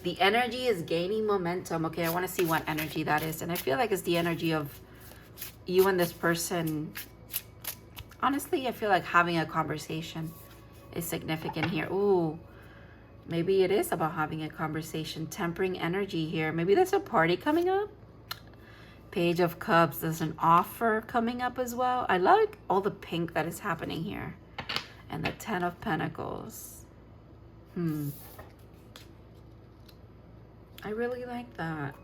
the energy is gaining momentum. Okay, I want to see what energy that is. And I feel like it's the energy of you and this person. Honestly, I feel like having a conversation is significant here. Ooh, maybe it is about having a conversation. Tempering energy here. Maybe there's a party coming up. Page of Cups. There's an offer coming up as well. I like all the pink that is happening here. And the 10 of Pentacles. I really like that.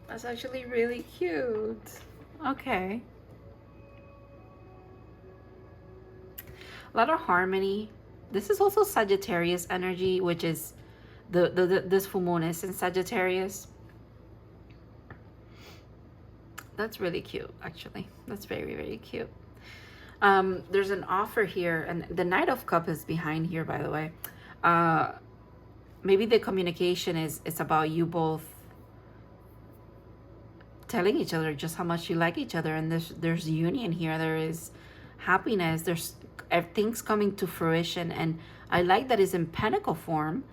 That's actually really cute. Okay. A lot of harmony. This is also Sagittarius energy, which is this full moon is in Sagittarius. That's really cute, actually. That's very, very cute. There's an offer here, and the Knight of Cups is behind here, by the way. Maybe the communication is about you both telling each other just how much you like each other, and there's union here. There is happiness. There's things coming to fruition, and I like that it's in pentacle form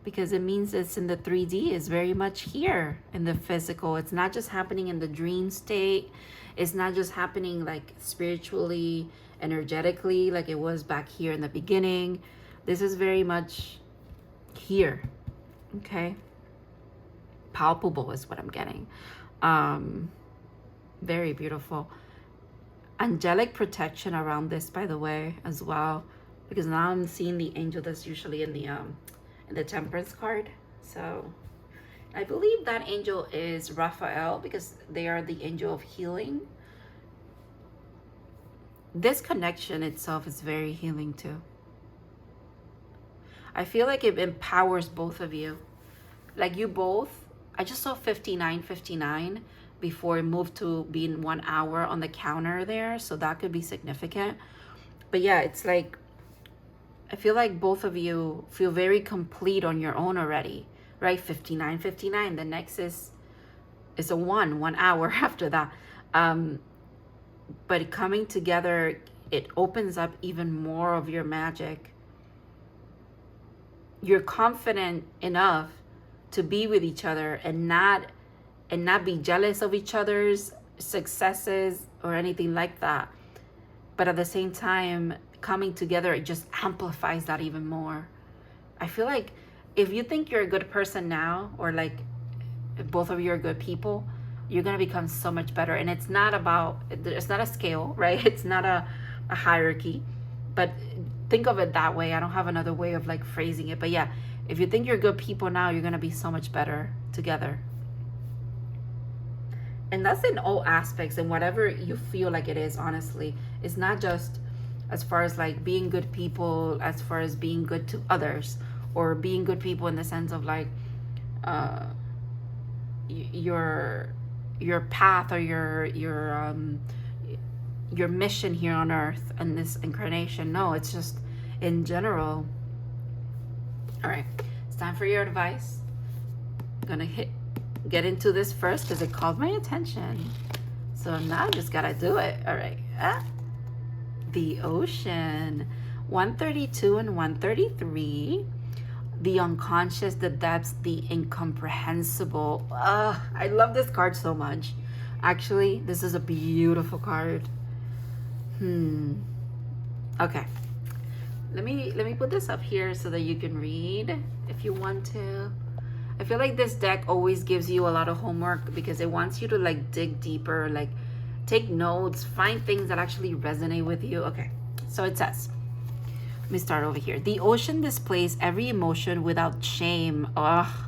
because it means it's in the 3D. It's very much here in the physical. It's not just happening in the dream state. It's not just happening like spiritually, energetically, like it was back here in the beginning. This is very much here. Okay, palpable is what I'm getting. Very beautiful. Angelic protection around this, by the way, as well, because now I'm seeing the angel that's usually in the Temperance card. So I believe that angel is Raphael, because they are the angel of healing. this connection itself is very healing too. I feel like it empowers both of you. Like you both, I just saw 59 before it moved to being 1 hour on the counter there. So that could be significant. But yeah, it's like, I feel like both of you feel very complete on your own already, right? 59. The next is a 1 hour after that. But coming together, it opens up even more of your magic. You're confident enough to be with each other and not be jealous of each other's successes or anything like that. But at the same time, coming together, it just amplifies that even more. I feel like if you think you're a good person now, or like if both of you are good people, you're going to become so much better. And it's not a scale, right? It's not a hierarchy, but think of it that way. I don't have another way of like phrasing it, but yeah, if you think you're good people now, you're going to be so much better together. And that's in all aspects, and whatever you feel like it is, honestly. It's not just as far as like being good people, as far as being good to others, or being good people in the sense of like your path or your mission here on earth and this incarnation. No, it's just in general. All right, it's time for your advice. I'm gonna get into this first because it called my attention, so now I just gotta do it. All right. The ocean, 132 and 133. The unconscious, the depths, the incomprehensible. I love this card so much. Actually, this is a beautiful card. Okay, let me put this up here so that you can read if you want to. I feel like this deck always gives you a lot of homework because it wants you to like dig deeper, like take notes, find things that actually resonate with you. Okay, so it says, let me start over here. The ocean displays every emotion without shame. Oh,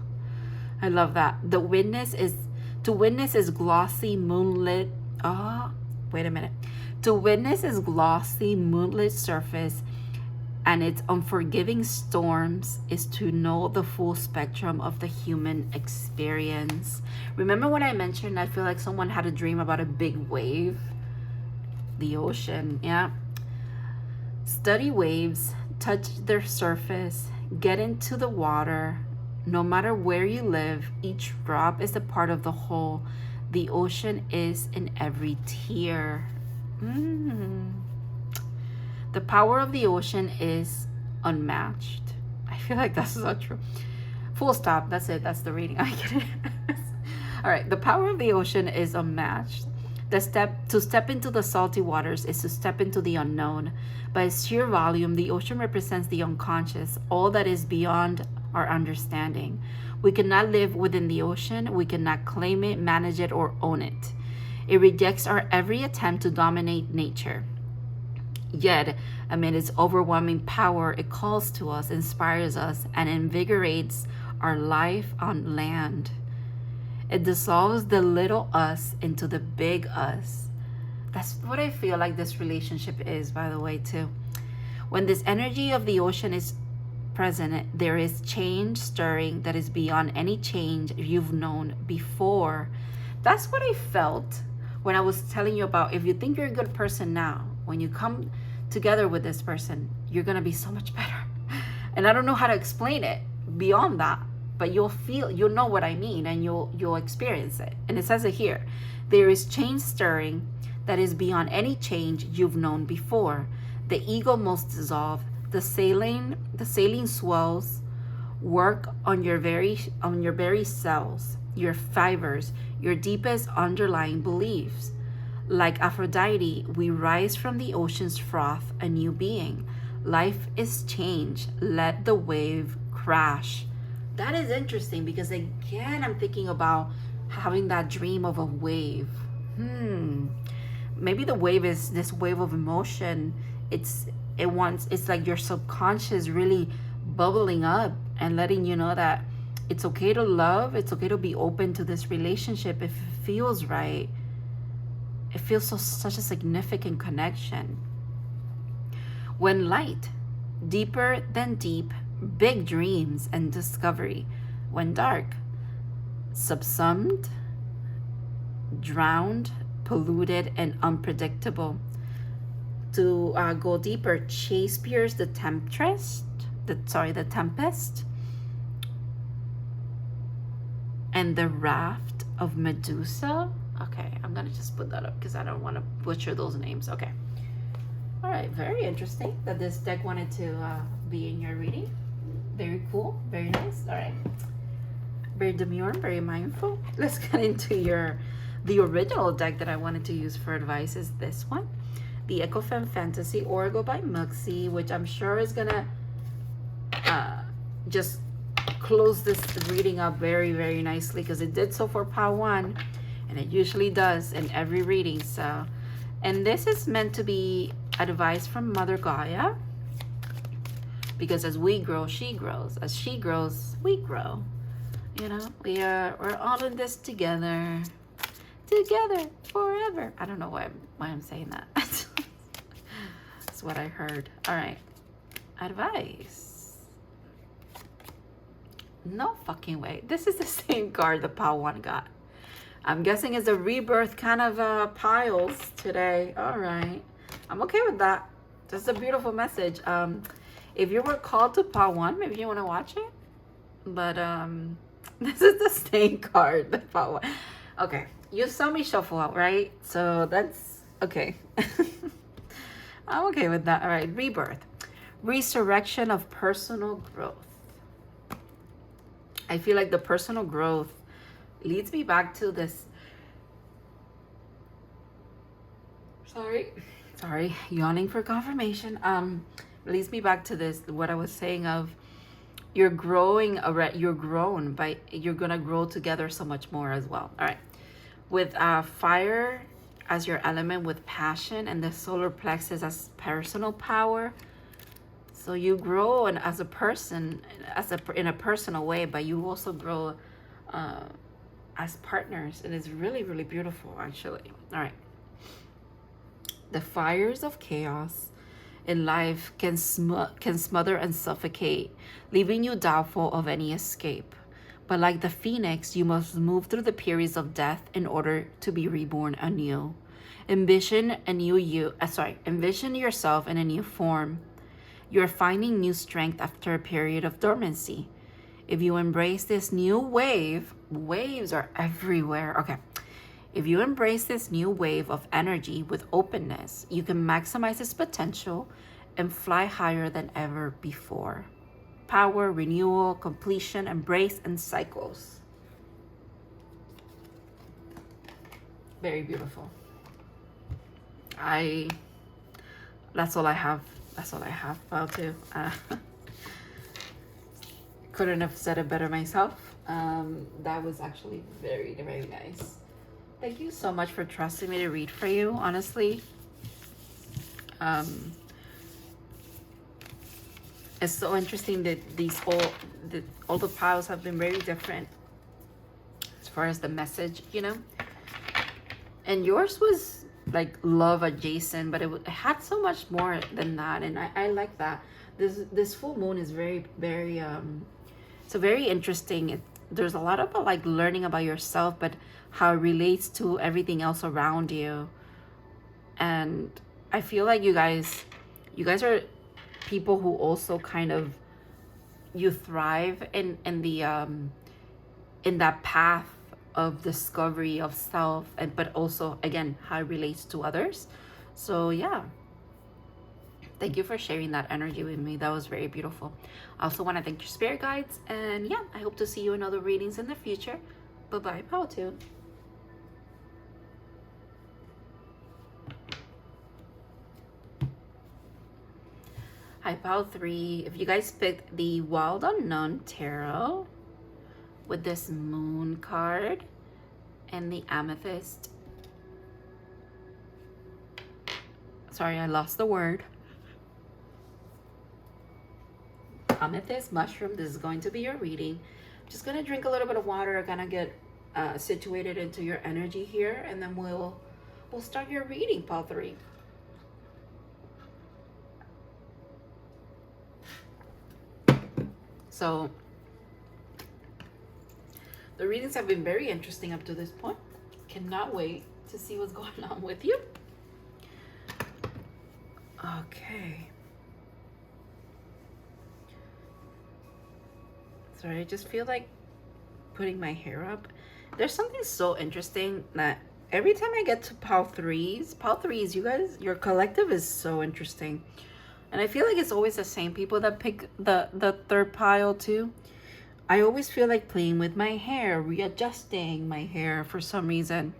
I love that. To witness is glossy moonlit. Oh, wait a minute. To witness is glossy moonlit surface, and its unforgiving storms is to know the full spectrum of the human experience. Remember when I mentioned I feel like someone had a dream about a big wave? The ocean, yeah. Study waves, touch their surface, get into the water. No matter where you live, each drop is a part of the whole. The ocean is in every tear. The power of the ocean is unmatched. I feel like that's so true. Full stop. That's it. That's the reading. I get it. All right. The power of the ocean is unmatched. To step into the salty waters is to step into the unknown. By its sheer volume, the ocean represents the unconscious, all that is beyond our understanding. We cannot live within the ocean. We cannot claim it, manage it, or own it. It rejects our every attempt to dominate nature. Yet, amid its overwhelming power, it calls to us, inspires us, and invigorates our life on land. It dissolves the little us into the big us. That's what I feel like this relationship is, by the way, too. When this energy of the ocean is present, there is change stirring that is beyond any change you've known before. That's what I felt when I was telling you about, if you think you're a good person now, when you come together with this person, you're going to be so much better. And I don't know how to explain it beyond that, but you'll know what I mean, and you'll experience it. And it says it here. There is change stirring that is beyond any change you've known before. The ego must dissolve. The saline swells. Work on your very cells, your fibers, your deepest underlying beliefs. Like Aphrodite, we rise from the ocean's froth, a new being. Life is change. Let the wave crash. That is interesting because again, I'm thinking about having that dream of a wave. Maybe the wave is this wave of emotion. It's like your subconscious really bubbling up and letting you know that it's okay to love. It's okay to be open to this relationship if it feels right. It feels such a significant connection. When light, deeper than deep, big dreams and discovery. When dark, subsumed, drowned, polluted, and unpredictable. To go deeper, Shakespeare's The Tempest, the Tempest, and The Raft of Medusa. Okay, I'm gonna just put that up because I don't want to butcher those names. Okay. All right, very interesting that this deck wanted to be in your reading. Very cool, very nice. All right, very demure, very mindful. Let's get into the original deck that I wanted to use for advice is this one, the Ecofem Fantasy Oracle by MOOXIE, which I'm sure is gonna just close this reading up very, very nicely because it did so for pile 1, and it usually does in every reading. So, and this is meant to be advice from Mother Gaia, because as we grow, she grows. As she grows, we grow. You know, we're all in this together forever. I don't know why I'm saying that. That's what I heard. All right, advice. No fucking way. This is the same card the pile 1 got. I'm guessing it's a rebirth kind of piles today. All right, I'm okay with that. That's a beautiful message. If you were called to pile 1, maybe you want to watch it. But this is the same card, the pile 1. Okay, you saw me shuffle out, right? So that's okay. I'm okay with that. All right, rebirth, resurrection of personal growth. I feel like the personal growth leads me back to this. Sorry, yawning for confirmation. Leads me back to this, what I was saying of you're growing, you're grown by, you're gonna grow together so much more as well. All right, with fire as your element, with passion, and the solar plexus as personal power. So you grow and as a person, in a personal way, but you also grow as partners, and it's really, really beautiful actually. All right, the fires of chaos in life can smother and suffocate, leaving you doubtful of any escape. But like the phoenix, you must move through the periods of death in order to be reborn anew. Envision yourself in a new form. You're finding new strength after a period of dormancy. If you embrace this new wave, waves are everywhere. Okay. If you embrace this new wave of energy with openness, you can maximize its potential and fly higher than ever before. Power, renewal, completion, embrace, and cycles. Very beautiful. That's all I have. That's all I have about to. Couldn't have said it better myself. That was actually very, very nice. Thank you so much for trusting me to read for you, honestly. It's so interesting that all the piles have been very different as far as the message, you know. And yours was like love adjacent, but it had so much more than that, and I like that. This full moon is very, very so very interesting. There's a lot about like learning about yourself, but how it relates to everything else around you. And I feel like you guys are people who also kind of, you thrive in that path of discovery of self, and but also again how it relates to others. So yeah, thank you for sharing that energy with me. That was very beautiful. I also want to thank your spirit guides, and yeah, I hope to see you in other readings in the future. Bye-bye, Pile 2. Hi, Pile 3. If you guys picked the Wild Unknown Tarot with this moon card and the amethyst. Sorry, I lost the word. Amethyst mushroom, this is going to be your reading. I'm just gonna drink a little bit of water, gonna get situated into your energy here, and then we'll start your reading, Pile 3. So the readings have been very interesting up to this point. Cannot wait to see what's going on with you. Okay. Sorry, I just feel like putting my hair up. There's something so interesting that every time I get to pile threes, you guys, your collective is so interesting. And I feel like it's always the same people that pick the third pile too. I always feel like playing with my hair, readjusting my hair for some reason.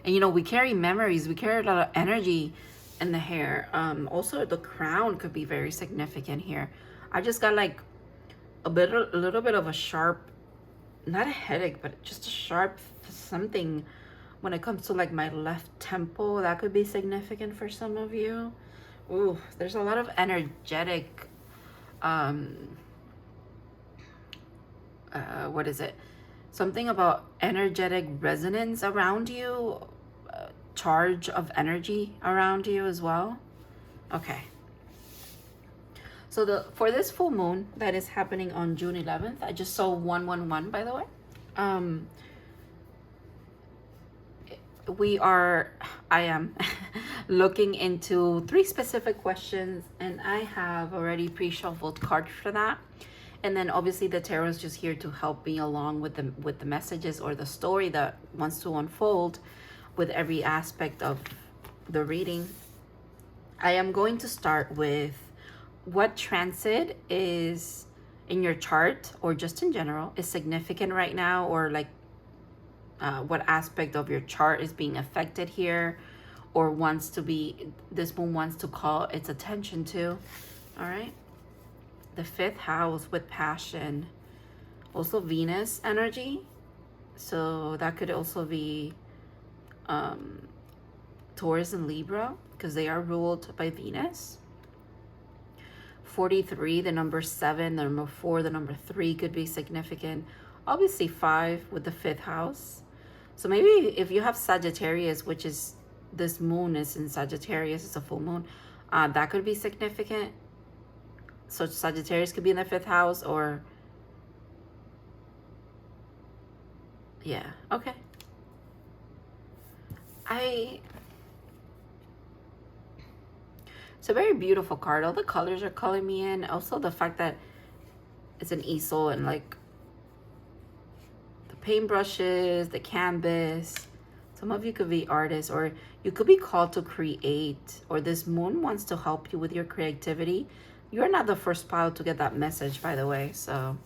And you know, we carry memories, we carry a lot of energy in the hair. Also the crown could be very significant here. I just got like a little bit of a sharp, not a headache, but just a sharp something when it comes to like my left temple. That could be significant for some of you. Ooh, there's a lot of energetic, what is it? Something about energetic resonance around you, charge of energy around you as well. Okay. So for this full moon that is happening on June 11th, I just saw 111, by the way. I am looking into 3 specific questions, and I have already pre-shuffled cards for that. And then obviously the tarot is just here to help me along with the messages or the story that wants to unfold with every aspect of the reading. I am going to start with what transit is in your chart, or just in general, is significant right now, or like what aspect of your chart is being affected here, or this moon wants to call its attention to. All right. The 5th house with passion, also Venus energy. So that could also be Taurus and Libra, because they are ruled by Venus. 43, the number 7, the number 4, the number 3 could be significant. Obviously 5 with the 5th house. So maybe if you have Sagittarius, which is, this moon is in Sagittarius, it's a full moon, that could be significant. So Sagittarius could be in the 5th house, or yeah, okay. It's a very beautiful card. All the colors are calling me in. Also the fact that it's an easel and like the paintbrushes, the canvas. Some of you could be artists, or you could be called to create, or this moon wants to help you with your creativity. You're not the first pile to get that message, by the way. So,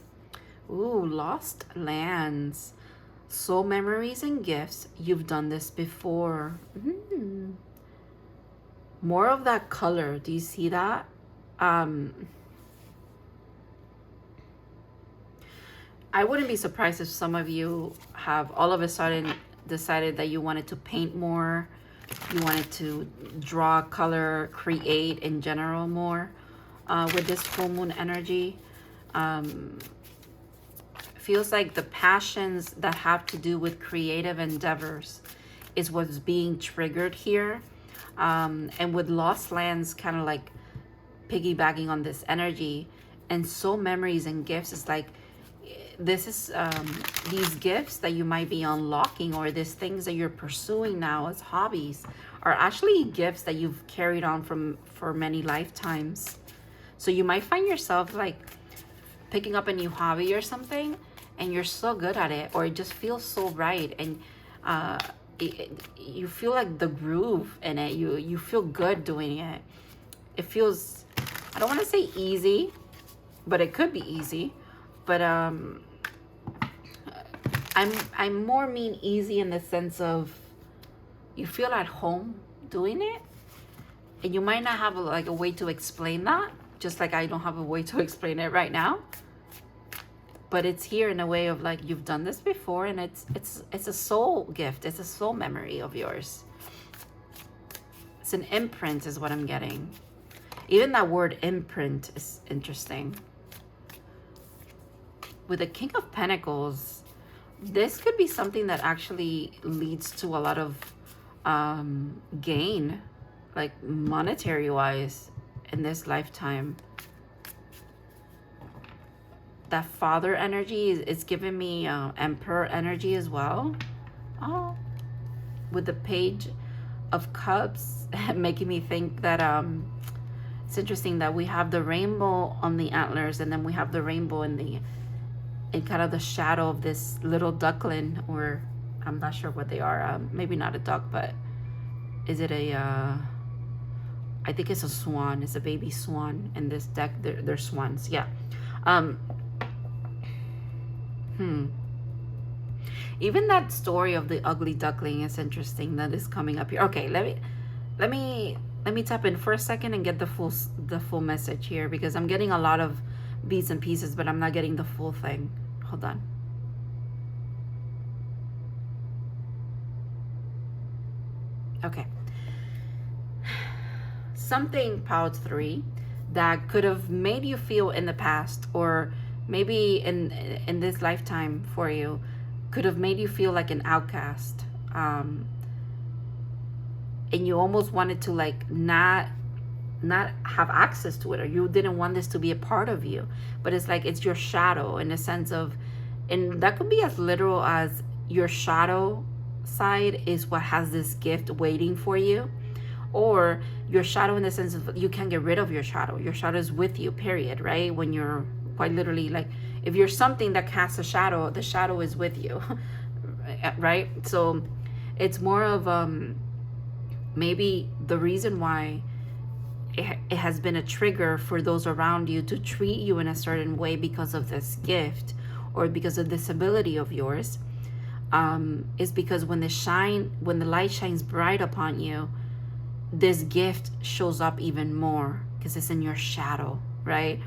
ooh, lost lands, soul memories and gifts. You've done this before. More of that color. Do you see that? I wouldn't be surprised if some of you have all of a sudden decided that you wanted to paint more, you wanted to draw, color, create in general more. With this full moon energy, feels like the passions that have to do with creative endeavors is what's being triggered here. And with lost lands kind of like piggybacking on this energy, and soul memories and gifts, is like, this is these gifts that you might be unlocking, or these things that you're pursuing now as hobbies, are actually gifts that you've carried on for many lifetimes. So you might find yourself like picking up a new hobby or something, and you're so good at it, or it just feels so right, and you feel like the groove in it. You feel good doing it. It feels, I don't want to say easy, but it could be easy. But I'm more mean easy in the sense of you feel at home doing it, and you might not have a way to explain that. Just like I don't have a way to explain it right now, but it's here in a way of like, you've done this before, and it's a soul gift. It's a soul memory of yours. It's an imprint is what I'm getting. Even that word imprint is interesting. With the King of Pentacles, this could be something that actually leads to a lot of gain, like monetary wise, in this lifetime. that father energy. It's giving me Emperor energy as well. Oh, with the Page of Cups, making me think that it's interesting that we have the rainbow on the antlers, and then we have the rainbow in kind of the shadow of this little duckling, or I'm not sure what they are. Maybe not a duck, but is it a I think it's a swan. It's a baby swan in this deck. They're swans. Yeah. Even that story of the ugly duckling is interesting that is coming up here. Okay, let me tap in for a second and get the full message here, because I'm getting a lot of bits and pieces, but I'm not getting the full thing. Hold on. Okay. Something, Power 3, that could have made you feel in the past, or maybe in this lifetime for you, could have made you feel like an outcast, and you almost wanted to like not have access to it, or you didn't want this to be a part of you, but it's like it's your shadow, in a sense of, and that could be as literal as your shadow side is what has this gift waiting for you, or your shadow in the sense of you can't get rid of your shadow. Your shadow is with you, period, right? When you're quite literally, like, if you're something that casts a shadow, the shadow is with you, right? So it's more of maybe the reason why it has been a trigger for those around you to treat you in a certain way because of this gift, or because of this ability of yours, is because when the light shines bright upon you, this gift shows up even more because it's in your shadow, right?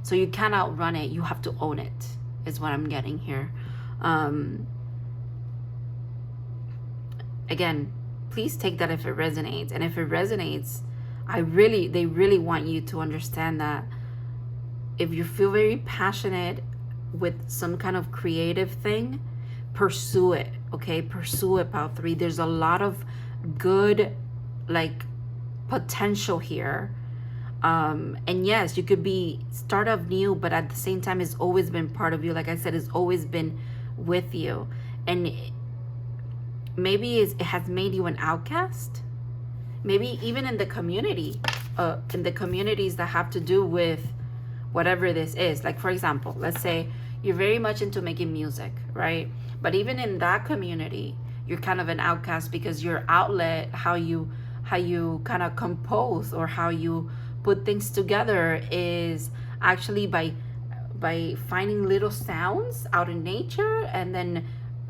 So you can't outrun it. You have to own it, is what I'm getting here. Again, please take that if it resonates. And if it resonates, they really want you to understand that if you feel very passionate with some kind of creative thing, pursue it, okay? Pursue it, Power 3. There's a lot of good, like, potential here. And yes, you could start off new, but at the same time, it's always been part of you. Like I said, it's always been with you. And maybe it has made you an outcast. Maybe even in the community, in the communities that have to do with whatever this is. Like, for example, let's say you're very much into making music, right? But even in that community, you're kind of an outcast, because your outlet, how you kind of compose or how you put things together, is actually by finding little sounds out in nature and then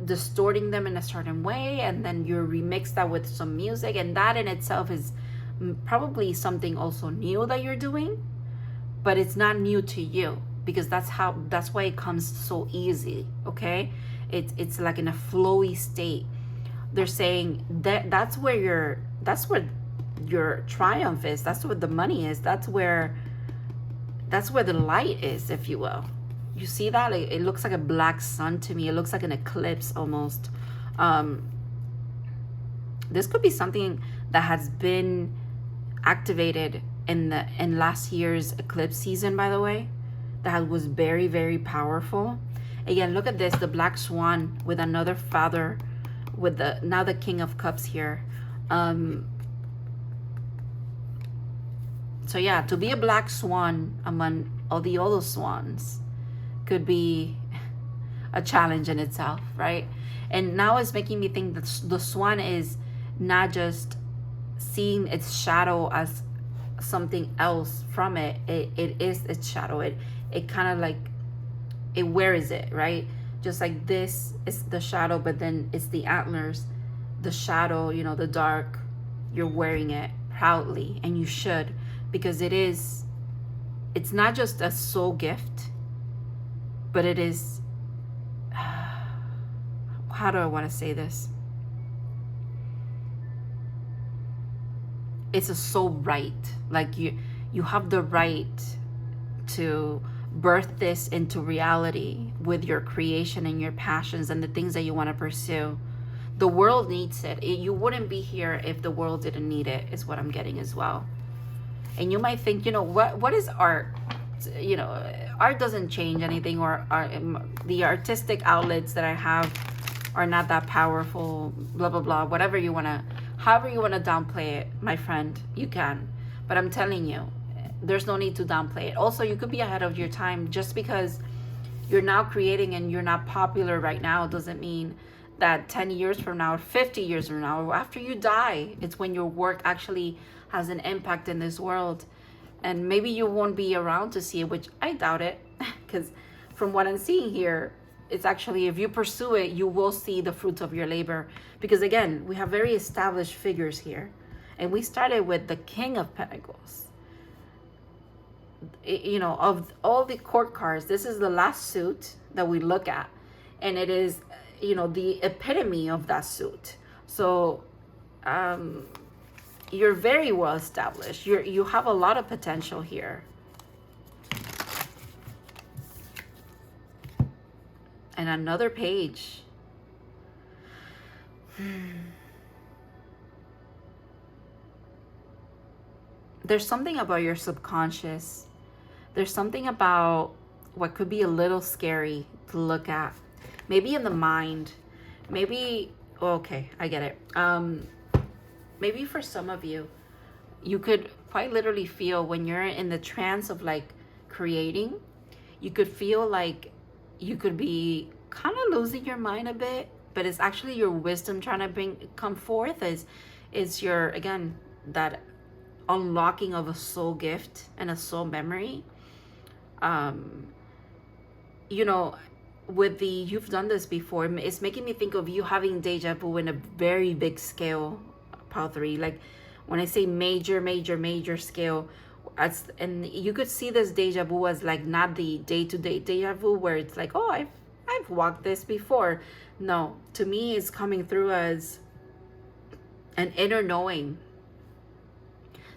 distorting them in a certain way, and then you remix that with some music, and that in itself is probably something also new that you're doing, but it's not new to you, because that's why it comes so easy, okay? It's like in a flowy state. They're saying that's where your triumph is. That's where the money is. That's where the light is, if you will. You see that? It looks like a black sun to me. It looks like an eclipse almost. This could be something that has been activated in last year's eclipse season, by the way, that was very, very powerful. Again, look at this, the black swan with another father, with now the King of Cups here. So yeah, to be a black swan among all the other swans could be a challenge in itself, right? And now it's making me think that the swan is not just seeing its shadow as something else from it. It is its shadow. It kind of like, it wears it, right? Just like this is the shadow, but then it's the antlers, the shadow, you know, the dark. You're wearing it proudly, and you should, because it's not just a soul gift, but it is, how do I want to say this? It's a soul right. Like you have the right to birth this into reality with your creation and your passions and the things that you want to pursue. The world needs it. You wouldn't be here if the world didn't need it, is what I'm getting as well. And you might think, you know, what is art? you know, art doesn't change anything, or the artistic outlets that I have are not that powerful, blah blah blah, whatever you want to, however you want to downplay it, my friend, you can. But I'm telling you, there's no need to downplay it. Also, you could be ahead of your time. Just because you're now creating and you're not popular right now doesn't mean that 10 years from now or 50 years from now or after you die, it's when your work actually has an impact in this world. And maybe you won't be around to see it, which I doubt it, because from what I'm seeing here, it's actually, if you pursue it, you will see the fruits of your labor. Because again, we have very established figures here, and we started with the King of Pentacles. You know, of all the court cards, this is the last suit that we look at, and it is, you know, the epitome of that suit. So you're very well established. You have a lot of potential here. And another page. There's something about your subconscious. There's something about what could be a little scary to look at. Maybe in the mind. Maybe, okay, I get it. Maybe for some of you, you could quite literally feel when you're in the trance of like creating, you could feel like you could be kind of losing your mind a bit, but it's actually your wisdom trying to come forth. Is your, again, that unlocking of a soul gift and a soul memory. You know, with the, you've done this before, it's making me think of you having deja vu in a very big scale, Pile 3. Like when I say major scale, and you could see this deja vu as like not the day-to-day deja vu where it's like, oh, I've walked this before. No, to me it's coming through as an inner knowing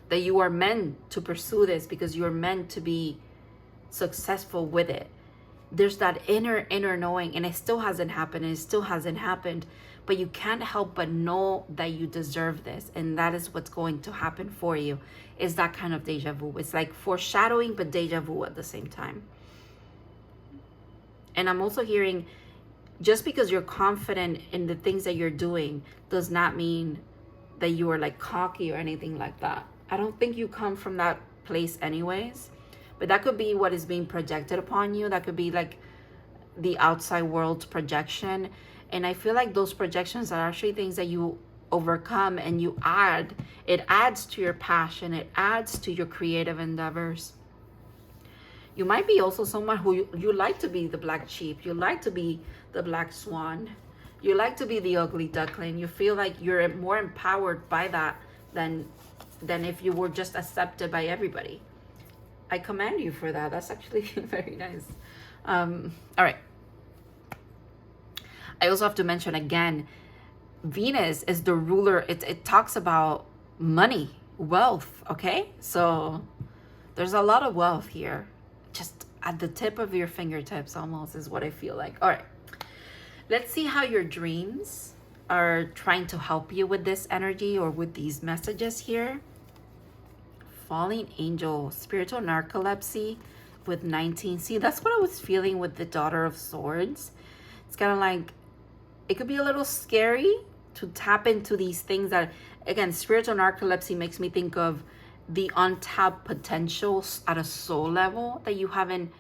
that you are meant to pursue this because you're meant to be successful with it. There's that inner knowing, and it still hasn't happened, and it still hasn't happened, but you can't help but know that you deserve this, and that is what's going to happen for you. Is that kind of deja vu. It's like foreshadowing but deja vu at the same time. And I'm also hearing, just because you're confident in the things that you're doing does not mean that you are like cocky or anything like that. I don't think you come from that place anyways, but that could be what is being projected upon you. That could be like the outside world's projection. And I feel like those projections are actually things that you overcome and you add. It adds to your passion. It adds to your creative endeavors. You might be also someone who you like to be the black sheep. You like to be the black swan. You like to be the ugly duckling. You feel like you're more empowered by that than if you were just accepted by everybody. I commend you for that. That's actually very nice. All right. I also have to mention again, Venus is the ruler. It talks about money, wealth, okay? So there's a lot of wealth here. Just at the tip of your fingertips almost is what I feel like. All right. Let's see how your dreams are trying to help you with this energy or with these messages here. Falling angel, spiritual narcolepsy with 19. See, that's what I was feeling with the Daughter of Swords. It's kind of like, it could be a little scary to tap into these things that, again, spiritual narcolepsy makes me think of the untapped potential at a soul level that you haven't,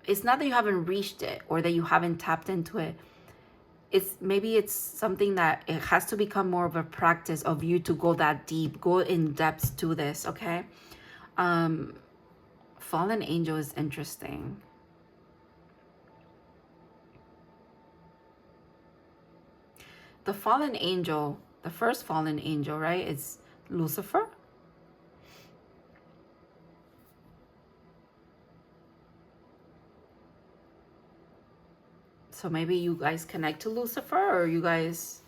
it's not that you haven't reached it or that you haven't tapped into it. It's maybe it's something that it has to become more of a practice of you to go that deep, go in depth to this, okay? Fallen angel is interesting. The fallen angel, the first fallen angel, right? It's Lucifer. So maybe you guys connect to Lucifer, or you guys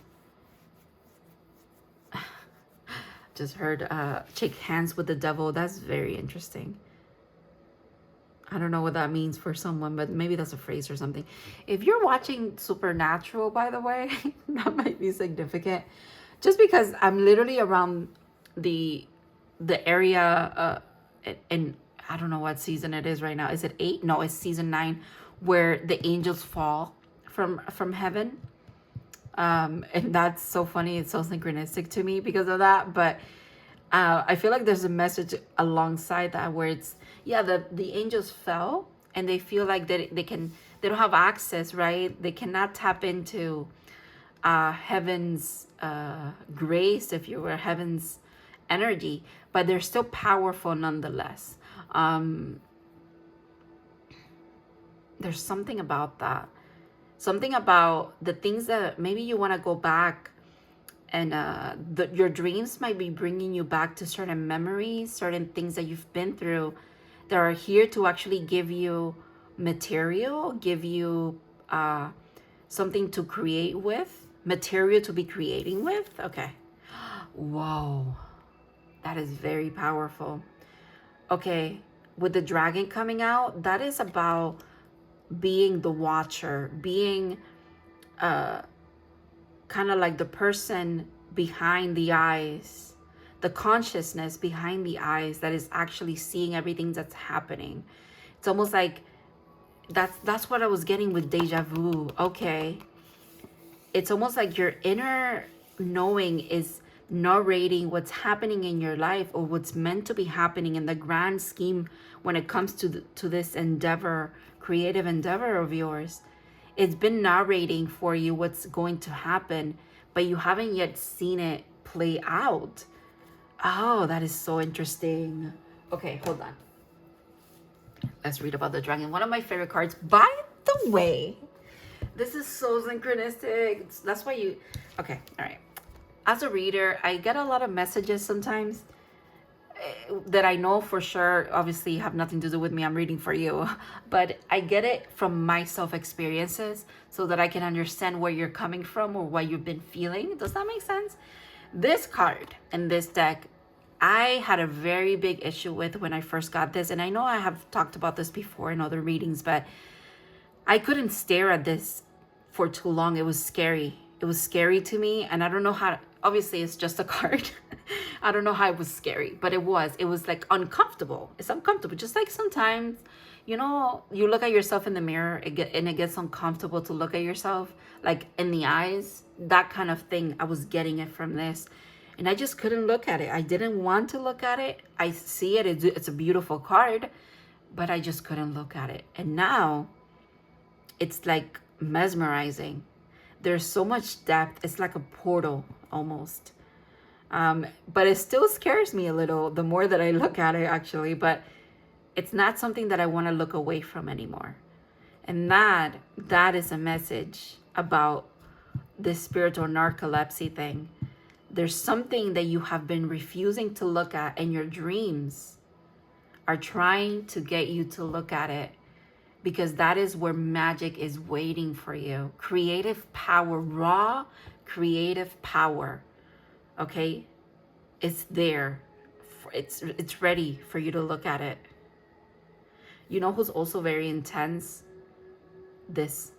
just heard shake hands with the devil. That's very interesting. I don't know what that means for someone, but maybe that's a phrase or something. If you're watching Supernatural, by the way, that might be significant. Just because I'm literally around the area, and I don't know what season it is right now. Is it 8? No, it's season 9, where the angels fall from heaven. And that's so funny. It's so synchronistic to me because of that. But I feel like there's a message alongside that where it's, yeah, the angels fell and they feel like they don't have access, right? They cannot tap into heaven's grace, if you were, heaven's energy, but they're still powerful nonetheless. There's something about that. Something about the things that maybe you want to go back and your dreams might be bringing you back to certain memories, certain things that you've been through that are here to actually give you material, give you something to create with, material to be creating with. Okay. Whoa. That is very powerful. Okay. With the dragon coming out, that is about being the watcher, being kind of like the person behind the eyes, the consciousness behind the eyes that is actually seeing everything that's happening. It's almost like that's what I was getting with deja vu. Okay. It's almost like your inner knowing is narrating what's happening in your life, or what's meant to be happening in the grand scheme when it comes to this endeavor, creative endeavor of yours. It's been narrating for you what's going to happen, but you haven't yet seen it play out. Oh, that is so interesting. Okay, hold on. Let's read about the dragon. One of my favorite cards, by the way. This is so synchronistic. That's why you... Okay, all right. As a reader, I get a lot of messages sometimes that I know for sure obviously have nothing to do with me. I'm reading for you. But I get it from my self-experiences so that I can understand where you're coming from or what you've been feeling. Does that make sense? This card and this deck, I had a very big issue with when I first got this. And I know I have talked about this before in other readings, but I couldn't stare at this for too long. It was scary. It was scary to me. And I don't know how, obviously it's just a card. I don't know how it was scary, but it was like uncomfortable. It's uncomfortable. Just like sometimes, you know, you look at yourself in the mirror and it gets uncomfortable to look at yourself, like in the eyes, that kind of thing. I was getting it from this. And I just couldn't look at it. I didn't want to look at it. I see it. It's a beautiful card, but I just couldn't look at it. And now it's like mesmerizing. There's so much depth. It's like a portal almost. But it still scares me a little the more that I look at it, actually. But it's not something that I want to look away from anymore. And that is a message about this spiritual narcolepsy thing. There's something that you have been refusing to look at, and your dreams are trying to get you to look at it, because that is where magic is waiting for you. Creative power, raw creative power. Okay? It's there. It's ready for you to look at it. You know who's also very intense? This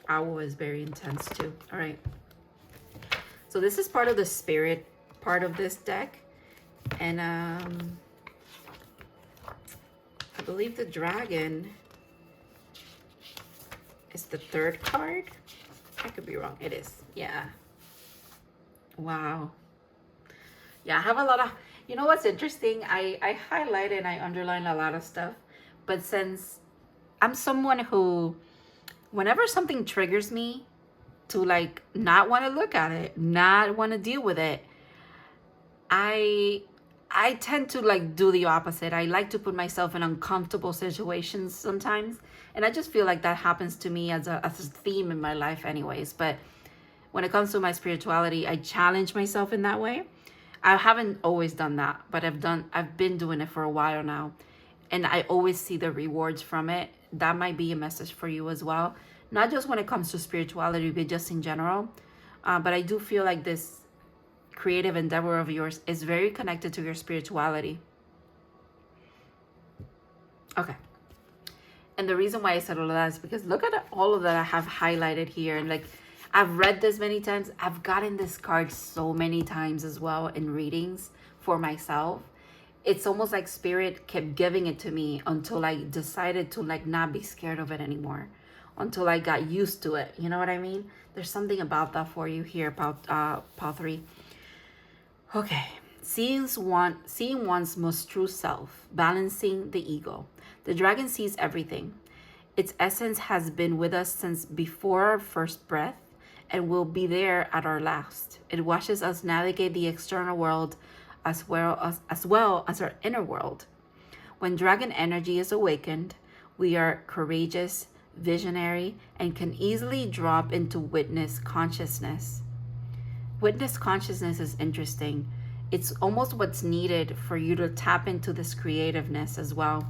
owl is very intense too. All right. So this is part of the spirit part of this deck. And I believe the dragon is the third card. I could be wrong. It is. Yeah. Wow. Yeah, I have a lot of, you know what's interesting? I highlight and I underline a lot of stuff. But since I'm someone who, whenever something triggers me to like not want to look at it, not want to deal with it, I tend to like do the opposite. I like to put myself in uncomfortable situations sometimes. And I just feel like that happens to me as a theme in my life anyways. But when it comes to my spirituality, I challenge myself in that way. I haven't always done that, but I've been doing it for a while now. And I always see the rewards from it. That might be a message for you as well. Not just when it comes to spirituality, but just in general. But I do feel like this creative endeavor of yours is very connected to your spirituality. Okay. And the reason why I said all of that is because look at all of that I have highlighted here. And like, I've read this many times. I've gotten this card so many times as well in readings for myself. it's almost like spirit kept giving it to me until I decided to like not be scared of it anymore, until I got used to it. You know what I mean? There's something about that for you here about pile 3. Okay. Seeing one's most true self, balancing the ego. The dragon sees everything. Its essence has been with us since before our first breath and will be there at our last. It watches us navigate the external world as well as our inner world. When dragon energy is awakened, we are courageous, visionary, and can easily drop into witness consciousness. Witness consciousness is interesting. It's almost what's needed for you to tap into this creativeness as well.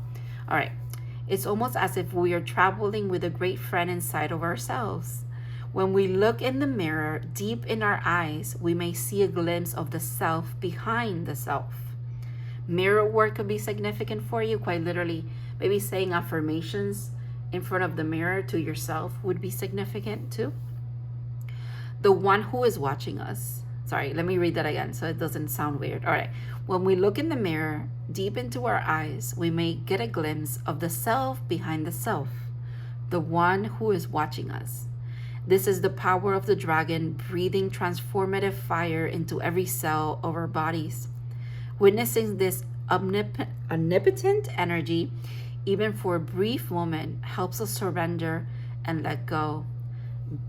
All right. It's almost as if we are traveling with a great friend inside of ourselves. When we look in the mirror, deep in our eyes, we may see a glimpse of the self behind the self. Mirror work could be significant for you, quite literally. Maybe saying affirmations in front of the mirror to yourself would be significant too. The one who is watching us. Sorry, let me read that again so it doesn't sound weird. All right. When we look in the mirror, deep into our eyes, we may get a glimpse of the self behind the self, the one who is watching us. This is the power of the dragon breathing transformative fire into every cell of our bodies. Witnessing this omnipotent energy, even for a brief moment, helps us surrender and let go.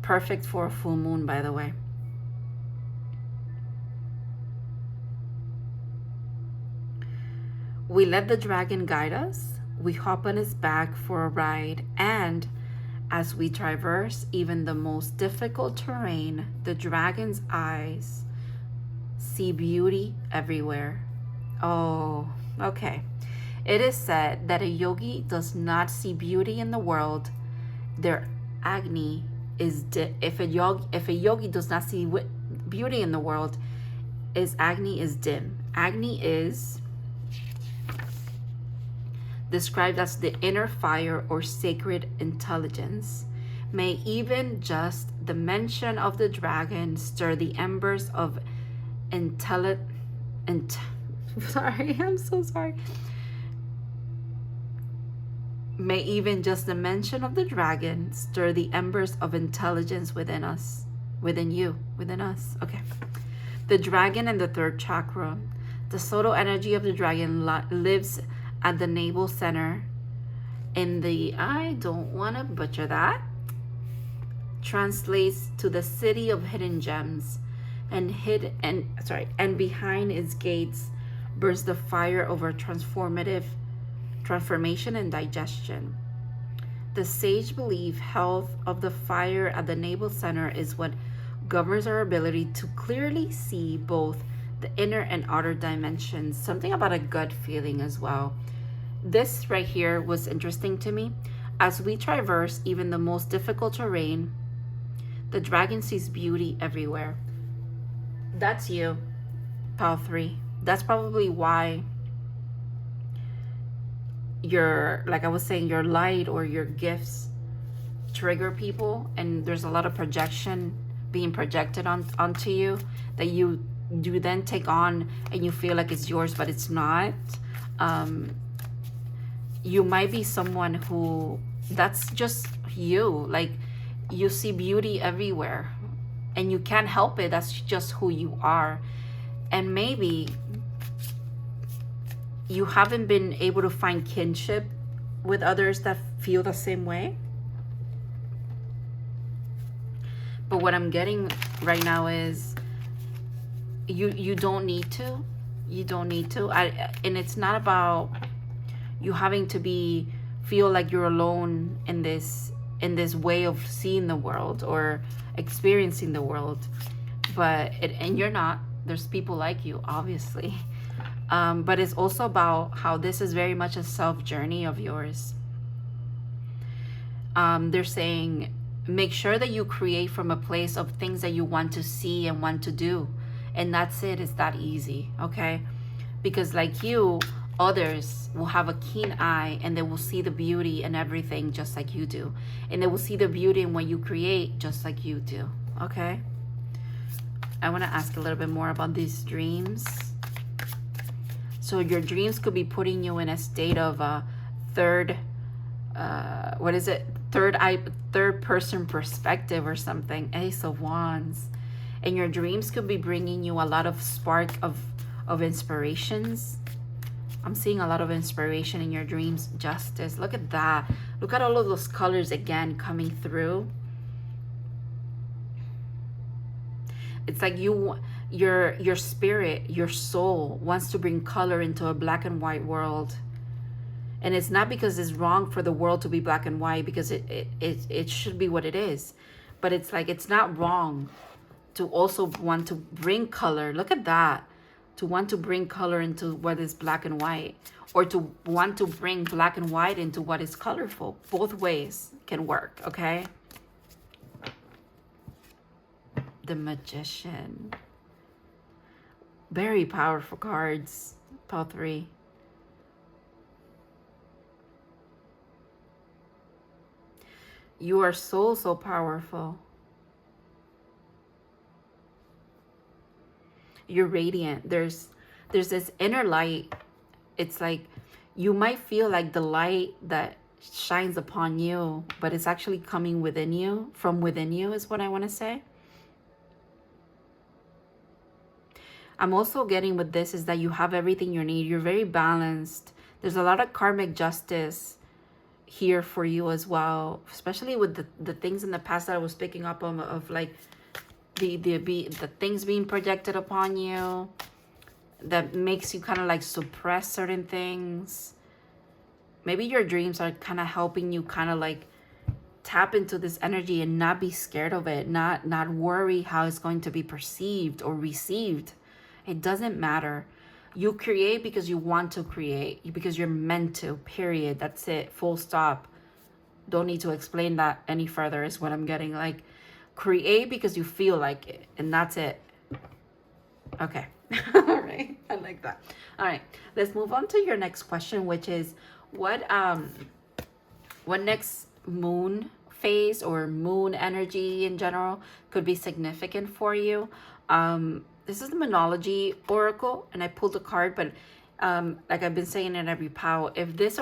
Perfect for a full moon, by the way. We let the dragon guide us. We hop on his back for a ride, and as we traverse even the most difficult terrain, the dragon's eyes see beauty everywhere. Oh, okay. It is said that a yogi does not see beauty in the world. Their agni is if a yogi does not see beauty in the world, his agni is dim. Agni is described as the inner fire or sacred intelligence. May even just the mention of the dragon stir the embers of sorry, I'm so sorry. May even just the mention of the dragon stir the embers of intelligence within us, within you, within us. Okay. The dragon and the third chakra. The subtle energy of the dragon lives at the navel center in the, I don't want to butcher that, translates to the city of hidden gems, and behind its gates burns the fire of our transformation and digestion. The sage believe health of the fire at the navel center is what governs our ability to clearly see both the inner and outer dimensions. Something about a gut feeling as well. This right here was interesting to me. As we traverse even the most difficult terrain, the dragon sees beauty everywhere. That's you, pile 3. That's probably why like I was saying, your light or your gifts trigger people, and there's a lot of projection being projected onto you that you then take on, and you feel like it's yours, but it's not. You might be someone who, that's just you. Like, you see beauty everywhere and you can't help it. That's just who you are. And maybe you haven't been able to find kinship with others that feel the same way. But what I'm getting right now is you don't need to. You don't need to. And it's not about you having to feel like you're alone in this way of seeing the world or experiencing the world. And you're not. There's people like you, obviously. But it's also about how this is very much a self journey of yours. They're saying, make sure that you create from a place of things that you want to see and want to do. And that's it. It's that easy, okay? Because like you, others will have a keen eye and they will see the beauty in everything just like you do. And they will see the beauty in what you create just like you do, okay? I want to ask a little bit more about these dreams. So your dreams could be putting you in a state of third, what is it? Third person perspective or something. Ace of Wands. And your dreams could be bringing you a lot of spark of inspirations. I'm seeing a lot of inspiration in your dreams. Justice. Look at that. Look at all of those colors again coming through. It's like your spirit, your soul wants to bring color into a black and white world. And it's not because it's wrong for the world to be black and white, because it should be what it is. But it's like, it's not wrong to also want to bring color. Look at that. To want to bring color into what is black and white, or to want to bring black and white into what is colorful. Both ways can work, okay? The Magician. Very powerful cards, pile 3. You are so powerful. You're radiant. There's this inner light. It's like you might feel like the light that shines upon you, but it's actually coming within you, from within you is what I want to say. I'm also getting with this is that you have everything you need. You're very balanced. There's a lot of karmic justice here for you as well, especially with the things in the past that I was picking up on, of like the things being projected upon you that makes you kind of like suppress certain things. Maybe your dreams are kind of helping you kind of like tap into this energy and not be scared of it, not worry how it's going to be perceived or received. It doesn't matter. You create because you want to create, because you're meant to, period. That's it, full stop. Don't need to explain that any further is what I'm getting. Like, create because you feel like it, and that's it. Okay. All right, I like that. All right, let's move on to your next question, which is what next moon phase or moon energy in general could be significant for you. This is the Moonology Oracle, and I pulled a card, but like I've been saying in every pile, if this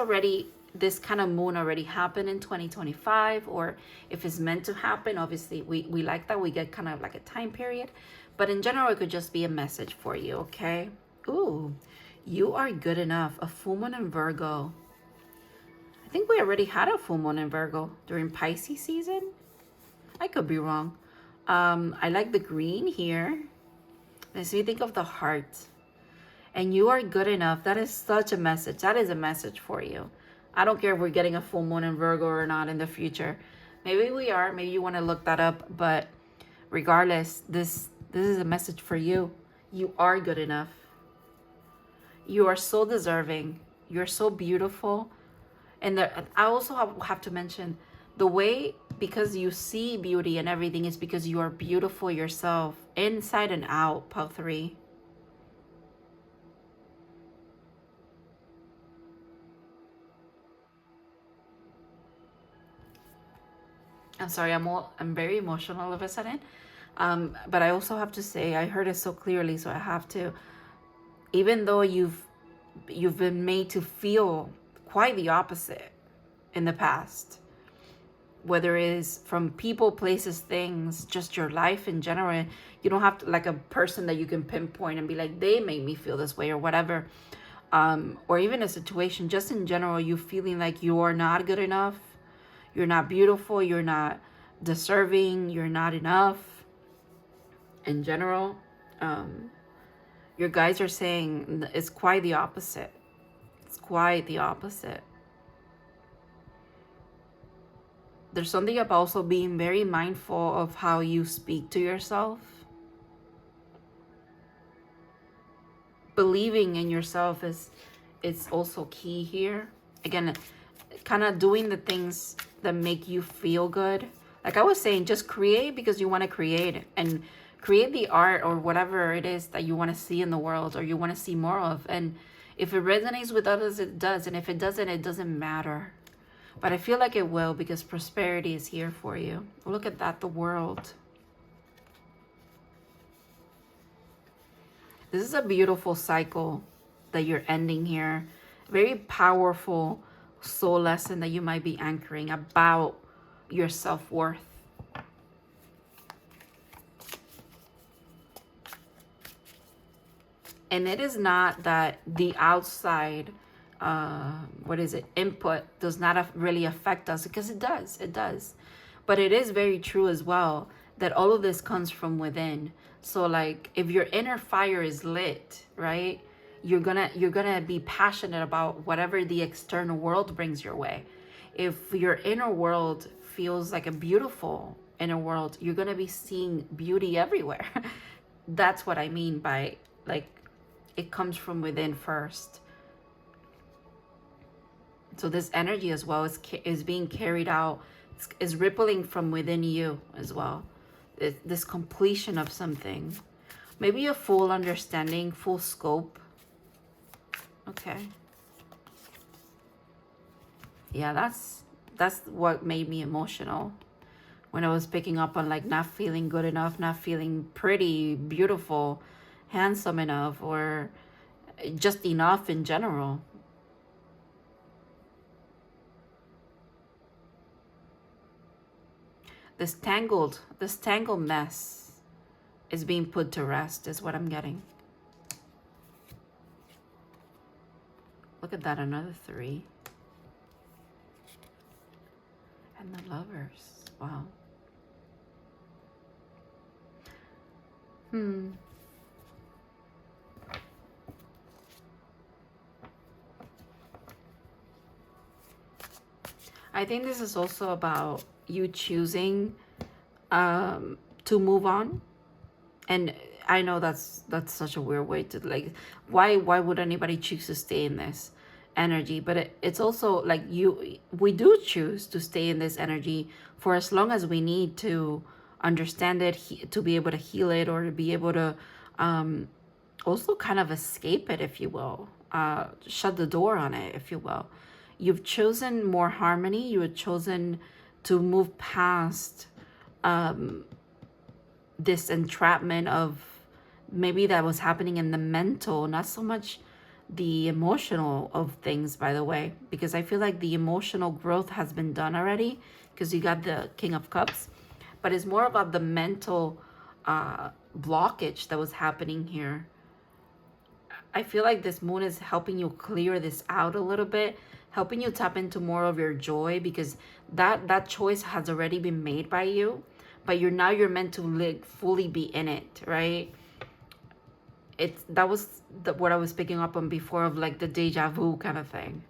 kind of moon already happened in 2025, or if it's meant to happen, obviously we like that. We get kind of like a time period, but in general, it could just be a message for you, okay? Ooh, you are good enough. A full moon in Virgo. I think we already had a full moon in Virgo during Pisces season. I could be wrong. I like the green here. Makes me think of the heart. And you are good enough. That is such a message. That is a message for you. I don't care if we're getting a full moon in Virgo or not in the future. Maybe we are. Maybe you want to look that up. But regardless, this is a message for you. You are good enough. You are so deserving. You're so beautiful. And I also have to mention the way, because you see beauty and everything, is because you are beautiful yourself, inside and out, pile 3. I'm sorry, I'm very emotional all of a sudden. But I also have to say, I heard it so clearly, so I have to, even though you've been made to feel quite the opposite in the past, whether it is from people, places, things, just your life in general. You don't have to, like, a person that you can pinpoint and be like, they made me feel this way or whatever. Or even a situation, just in general, you feeling like you are not good enough. You're not beautiful. You're not deserving. You're not enough. In general, your guides are saying it's quite the opposite. It's quite the opposite. There's something about also being very mindful of how you speak to yourself. Believing in yourself is also key here. Again, kind of doing the things that make you feel good. Like I was saying, just create because you want to create, and create the art or whatever it is that you want to see in the world or you want to see more of. And if it resonates with others, it does. And if it doesn't, it doesn't matter. But I feel like it will, because prosperity is here for you. Look at that, the world. This is a beautiful cycle. that you're ending here. Very powerful soul lesson that you might be anchoring about your self-worth. And it is not that the outside, input does not really affect us, because it does. But it is very true as well that all of this comes from within. So like if your inner fire is lit, right, you're gonna be passionate about whatever the external world brings your way. If your inner world feels like a beautiful inner world, you're gonna be seeing beauty everywhere. That's what I mean by like, it comes from within first. So this energy as well is being carried out, is rippling from within you as well. This completion of something, maybe a full understanding, full scope. Okay. Yeah, that's what made me emotional when I was picking up on like not feeling good enough, not feeling pretty, beautiful, handsome enough, or just enough in general. This tangled mess is being put to rest, is what I'm getting. Look at that, another 3. And the Lovers. Wow. I think this is also about you choosing to move on. And I know that's such a weird way to like, why would anybody choose to stay in this energy? But it's also like we do choose to stay in this energy for as long as we need to understand it, to be able to heal it, or to be able to also kind of escape it, if you will, shut the door on it, if you will. You've chosen more harmony. You have chosen to move past this entrapment of maybe that was happening in the mental, not so much the emotional of things, by the way, because I feel like the emotional growth has been done already, because you got the King of Cups, but it's more about the mental blockage that was happening here. I feel like this moon is helping you clear this out a little bit, helping you tap into more of your joy, because that choice has already been made by you, but you're meant to fully be in it, right? That was what I was picking up on before, of like the deja vu kind of thing.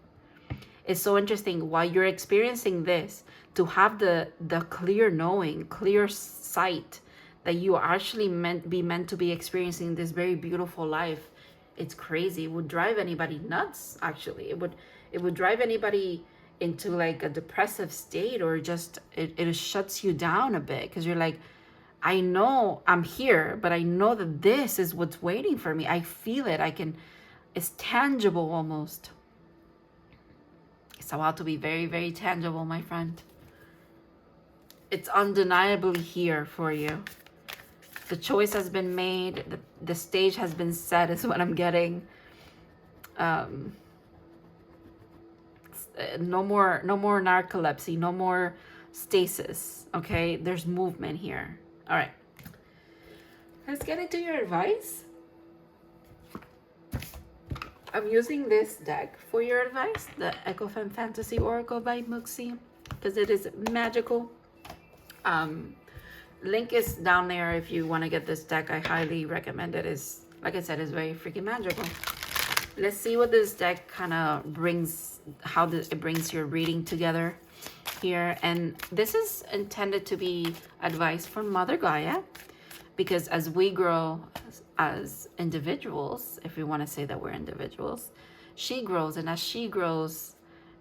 It's so interesting while you're experiencing this, to have the clear knowing, clear sight that you are actually meant to be experiencing this very beautiful life. It's crazy. It would drive anybody nuts, actually. It would drive anybody into like a depressive state, or just it shuts you down a bit, because you're like, I know I'm here, but I know that this is what's waiting for me. I feel it. It's tangible almost. It's about to be very, very tangible, my friend. It's undeniably here for you. The choice has been made. The stage has been set, is what I'm getting. No more narcolepsy, no more stasis. Okay, there's movement here. All right, let's get into your advice. I'm using this deck for your advice, the Echo Femme Fantasy Oracle by MOOXIE, because it is magical. Link is down there if you want to get this deck. I highly recommend it. Is, like I said, is very freaking magical. Let's see what this deck kind of brings, how it brings your reading together here. And this is intended to be advice from Mother Gaia, because as we grow as individuals, if we want to say that we're individuals, she grows, and as she grows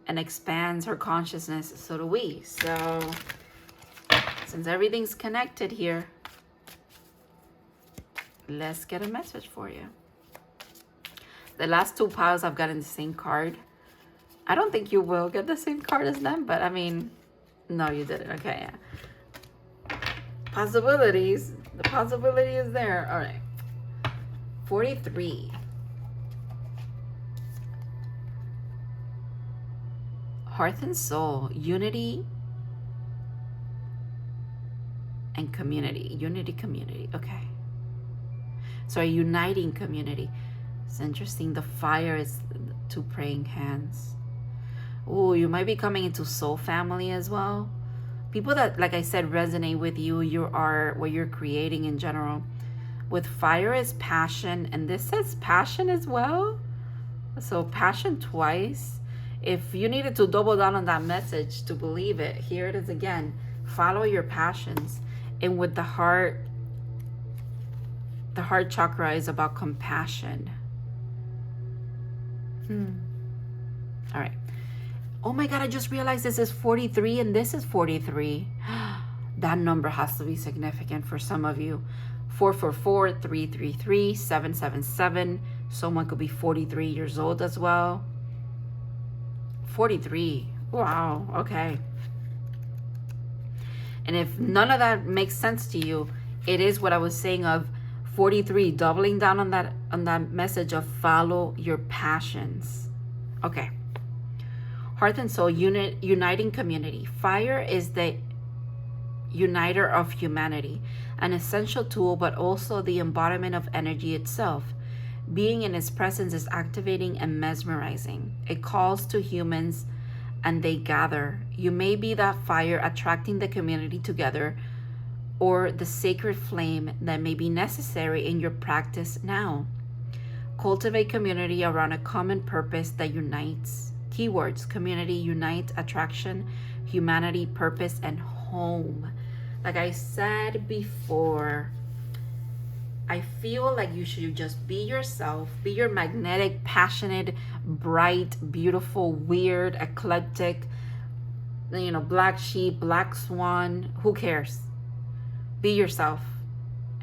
and expands her consciousness, so do we. So since everything's connected here, let's get a message for you. The last 2 piles I've gotten the same card. I don't think you will get the same card as them, but I mean, no, you didn't. Okay, yeah. Possibilities. The possibility is there. All right. 43. Heart and soul, unity and community. Unity, community. Okay. So a uniting community. It's interesting. The fire is two praying hands. Oh, you might be coming into soul family as well. People that, like I said, resonate with you, your art, what you're creating in general. With fire is passion, and this says passion as well. So passion twice. If you needed to double down on that message to believe it, here it is again. Follow your passions. And with the heart chakra is about compassion. All right. Oh my God, I just realized this is 43 and this is 43. That number has to be significant for some of you. 444, 333, 777. Someone could be 43 years old as well. 43. Wow, okay. And if none of that makes sense to you, it is what I was saying of 43, doubling down on that message of follow your passions. Okay. Heart and soul, uniting community. Fire is the uniter of humanity, an essential tool, but also the embodiment of energy itself. Being in its presence is activating and mesmerizing. It calls to humans and they gather. You may be that fire attracting the community together, or the sacred flame that may be necessary in your practice now. Cultivate community around a common purpose that unites. Keywords: community, unite, attraction, humanity, purpose, and home. Like I said before, I feel like you should just be yourself, be your magnetic, passionate, bright, beautiful, weird, eclectic, black sheep, black swan, who cares? Be yourself.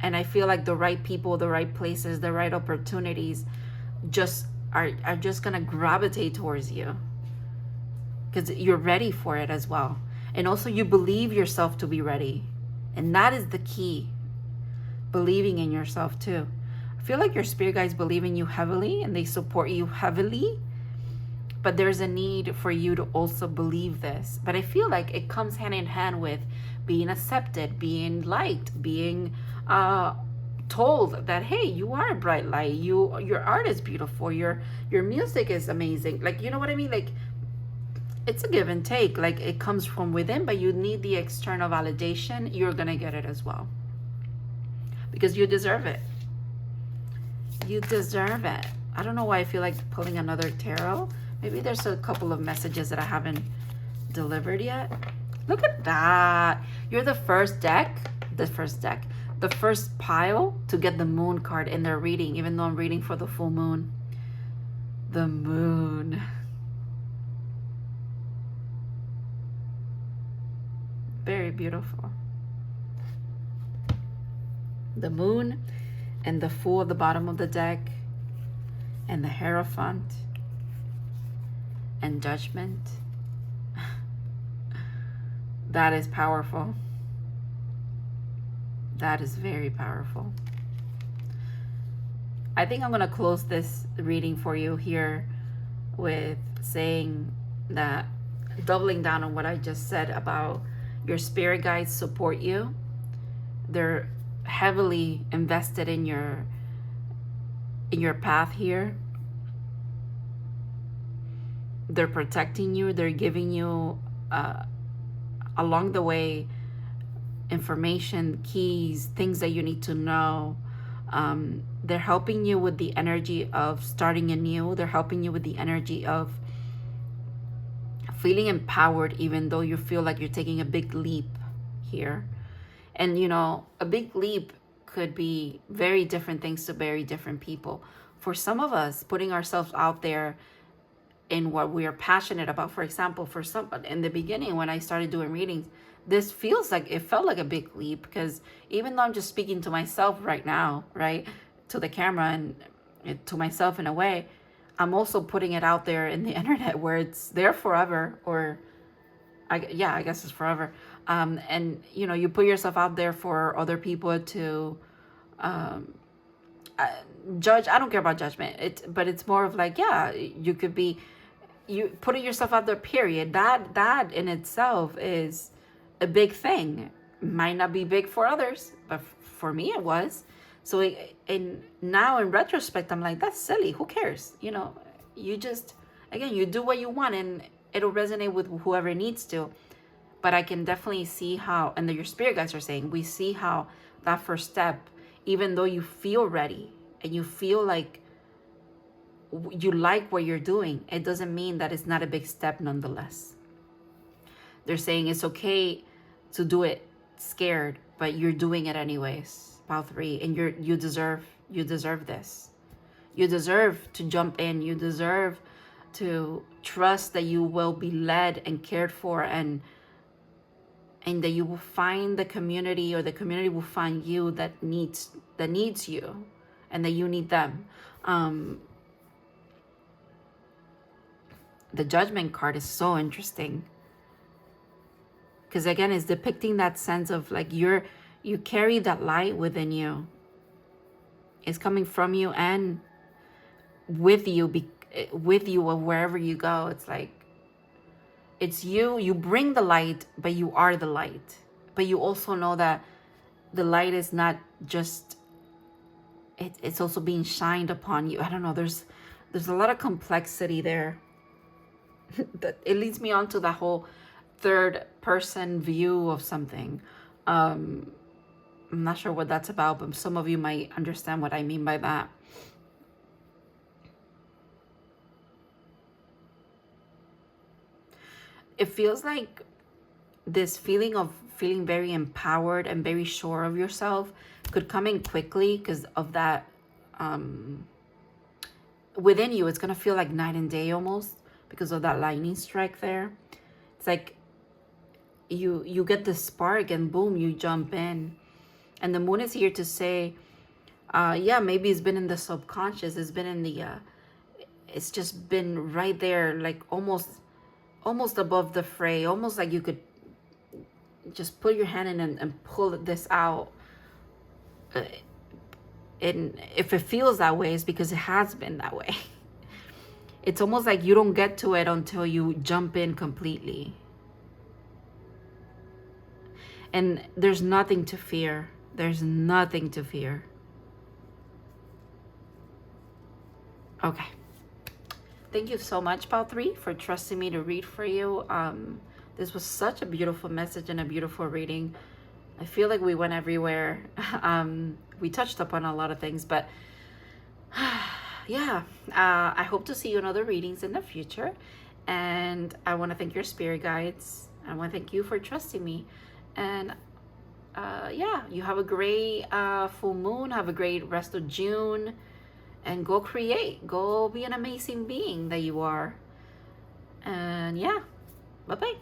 And I feel like the right people, the right places, the right opportunities just are just gonna gravitate towards you because you're ready for it as well. And also you believe yourself to be ready. And that is the key. Believing in yourself too. I feel like your spirit guides believe in you heavily and they support you heavily. But there's a need for you to also believe this. But I feel like it comes hand in hand with being accepted, being liked, being told that, hey, you are a bright light, your art is beautiful, your music is amazing. Like, you know what I mean? Like, it's a give and take. Like, it comes from within, but you need the external validation. You're gonna get it as well because you deserve it. You deserve it. I don't know why I feel like pulling another tarot. Maybe there's a couple of messages that I haven't delivered yet. Look at that. You're the first pile to get the moon card in their reading, even though I'm reading for the full moon. The moon. Very beautiful. The moon and the fool at the bottom of the deck and the Hierophant and Judgment. That is powerful. That is very powerful. I think I'm going to close this reading for you here with saying that, doubling down on what I just said about your spirit guides support you. They're heavily invested in your path here. They're protecting you. They're giving you along the way information, keys, things that you need to know. They're helping you with the energy of starting anew. They're helping you with the energy of feeling empowered, even though you feel like you're taking a big leap here. And a big leap could be very different things to very different people. For some of us, putting ourselves out there in what we are passionate about. For example, for someone in the beginning, when I started doing readings, this felt like a big leap, because even though I'm just speaking to myself right now, right, to the camera and to myself in a way, I'm also putting it out there in the internet where it's there forever, or I guess it's forever. And you put yourself out there for other people to judge. I don't care about judgment. But it's more of like, you could be you putting yourself out there, period. That in itself is a big thing. Might not be big for others, but for me it was. So now in retrospect, I'm like, that's silly. Who cares? You know, you just, again, you do what you want and it'll resonate with whoever needs to. But I can definitely see how, and your spirit guides are saying, we see how that first step, even though you feel ready and you feel like you like what you're doing, it doesn't mean that it's not a big step nonetheless. They're saying it's okay to do it scared, but you're doing it anyways. Pile 3, and you deserve this. You deserve to jump in. You deserve to trust that you will be led and cared for, and that you will find the community, or the community will find you that needs you, and that you need them. The Judgment card is so interesting, because again, it's depicting that sense of like you carry that light within you. It's coming from you and with you or wherever you go. It's like it's you bring the light, but you are the light. But you also know that the light is not just, it's also being shined upon you. I don't know, there's a lot of complexity there. That it leads me on to the whole third person view of something. I'm not sure what that's about, but some of you might understand what I mean by that. It feels like this feeling of feeling very empowered and very sure of yourself could come in quickly because of that. Within you, it's going to feel like night and day almost, because of that lightning strike there. It's like you get the spark and boom, you jump in. And the moon is here to say, yeah, maybe it's been in the subconscious. It's been in the, it's just been right there, like almost above the fray. Almost like you could just put your hand in and pull this out. And if it feels that way, it's because it has been that way. It's almost like you don't get to it until you jump in completely. And there's nothing to fear. There's nothing to fear. Okay. Thank you so much, Pile 3, for trusting me to read for you. This was such a beautiful message and a beautiful reading. I feel like we went everywhere. We touched upon a lot of things, but yeah, I hope to see you in other readings in the future. And I want to thank your spirit guides. I want to thank you for trusting me. And yeah, you have a great full moon. Have a great rest of June. And go create. Go be an amazing being that you are. And yeah, bye-bye.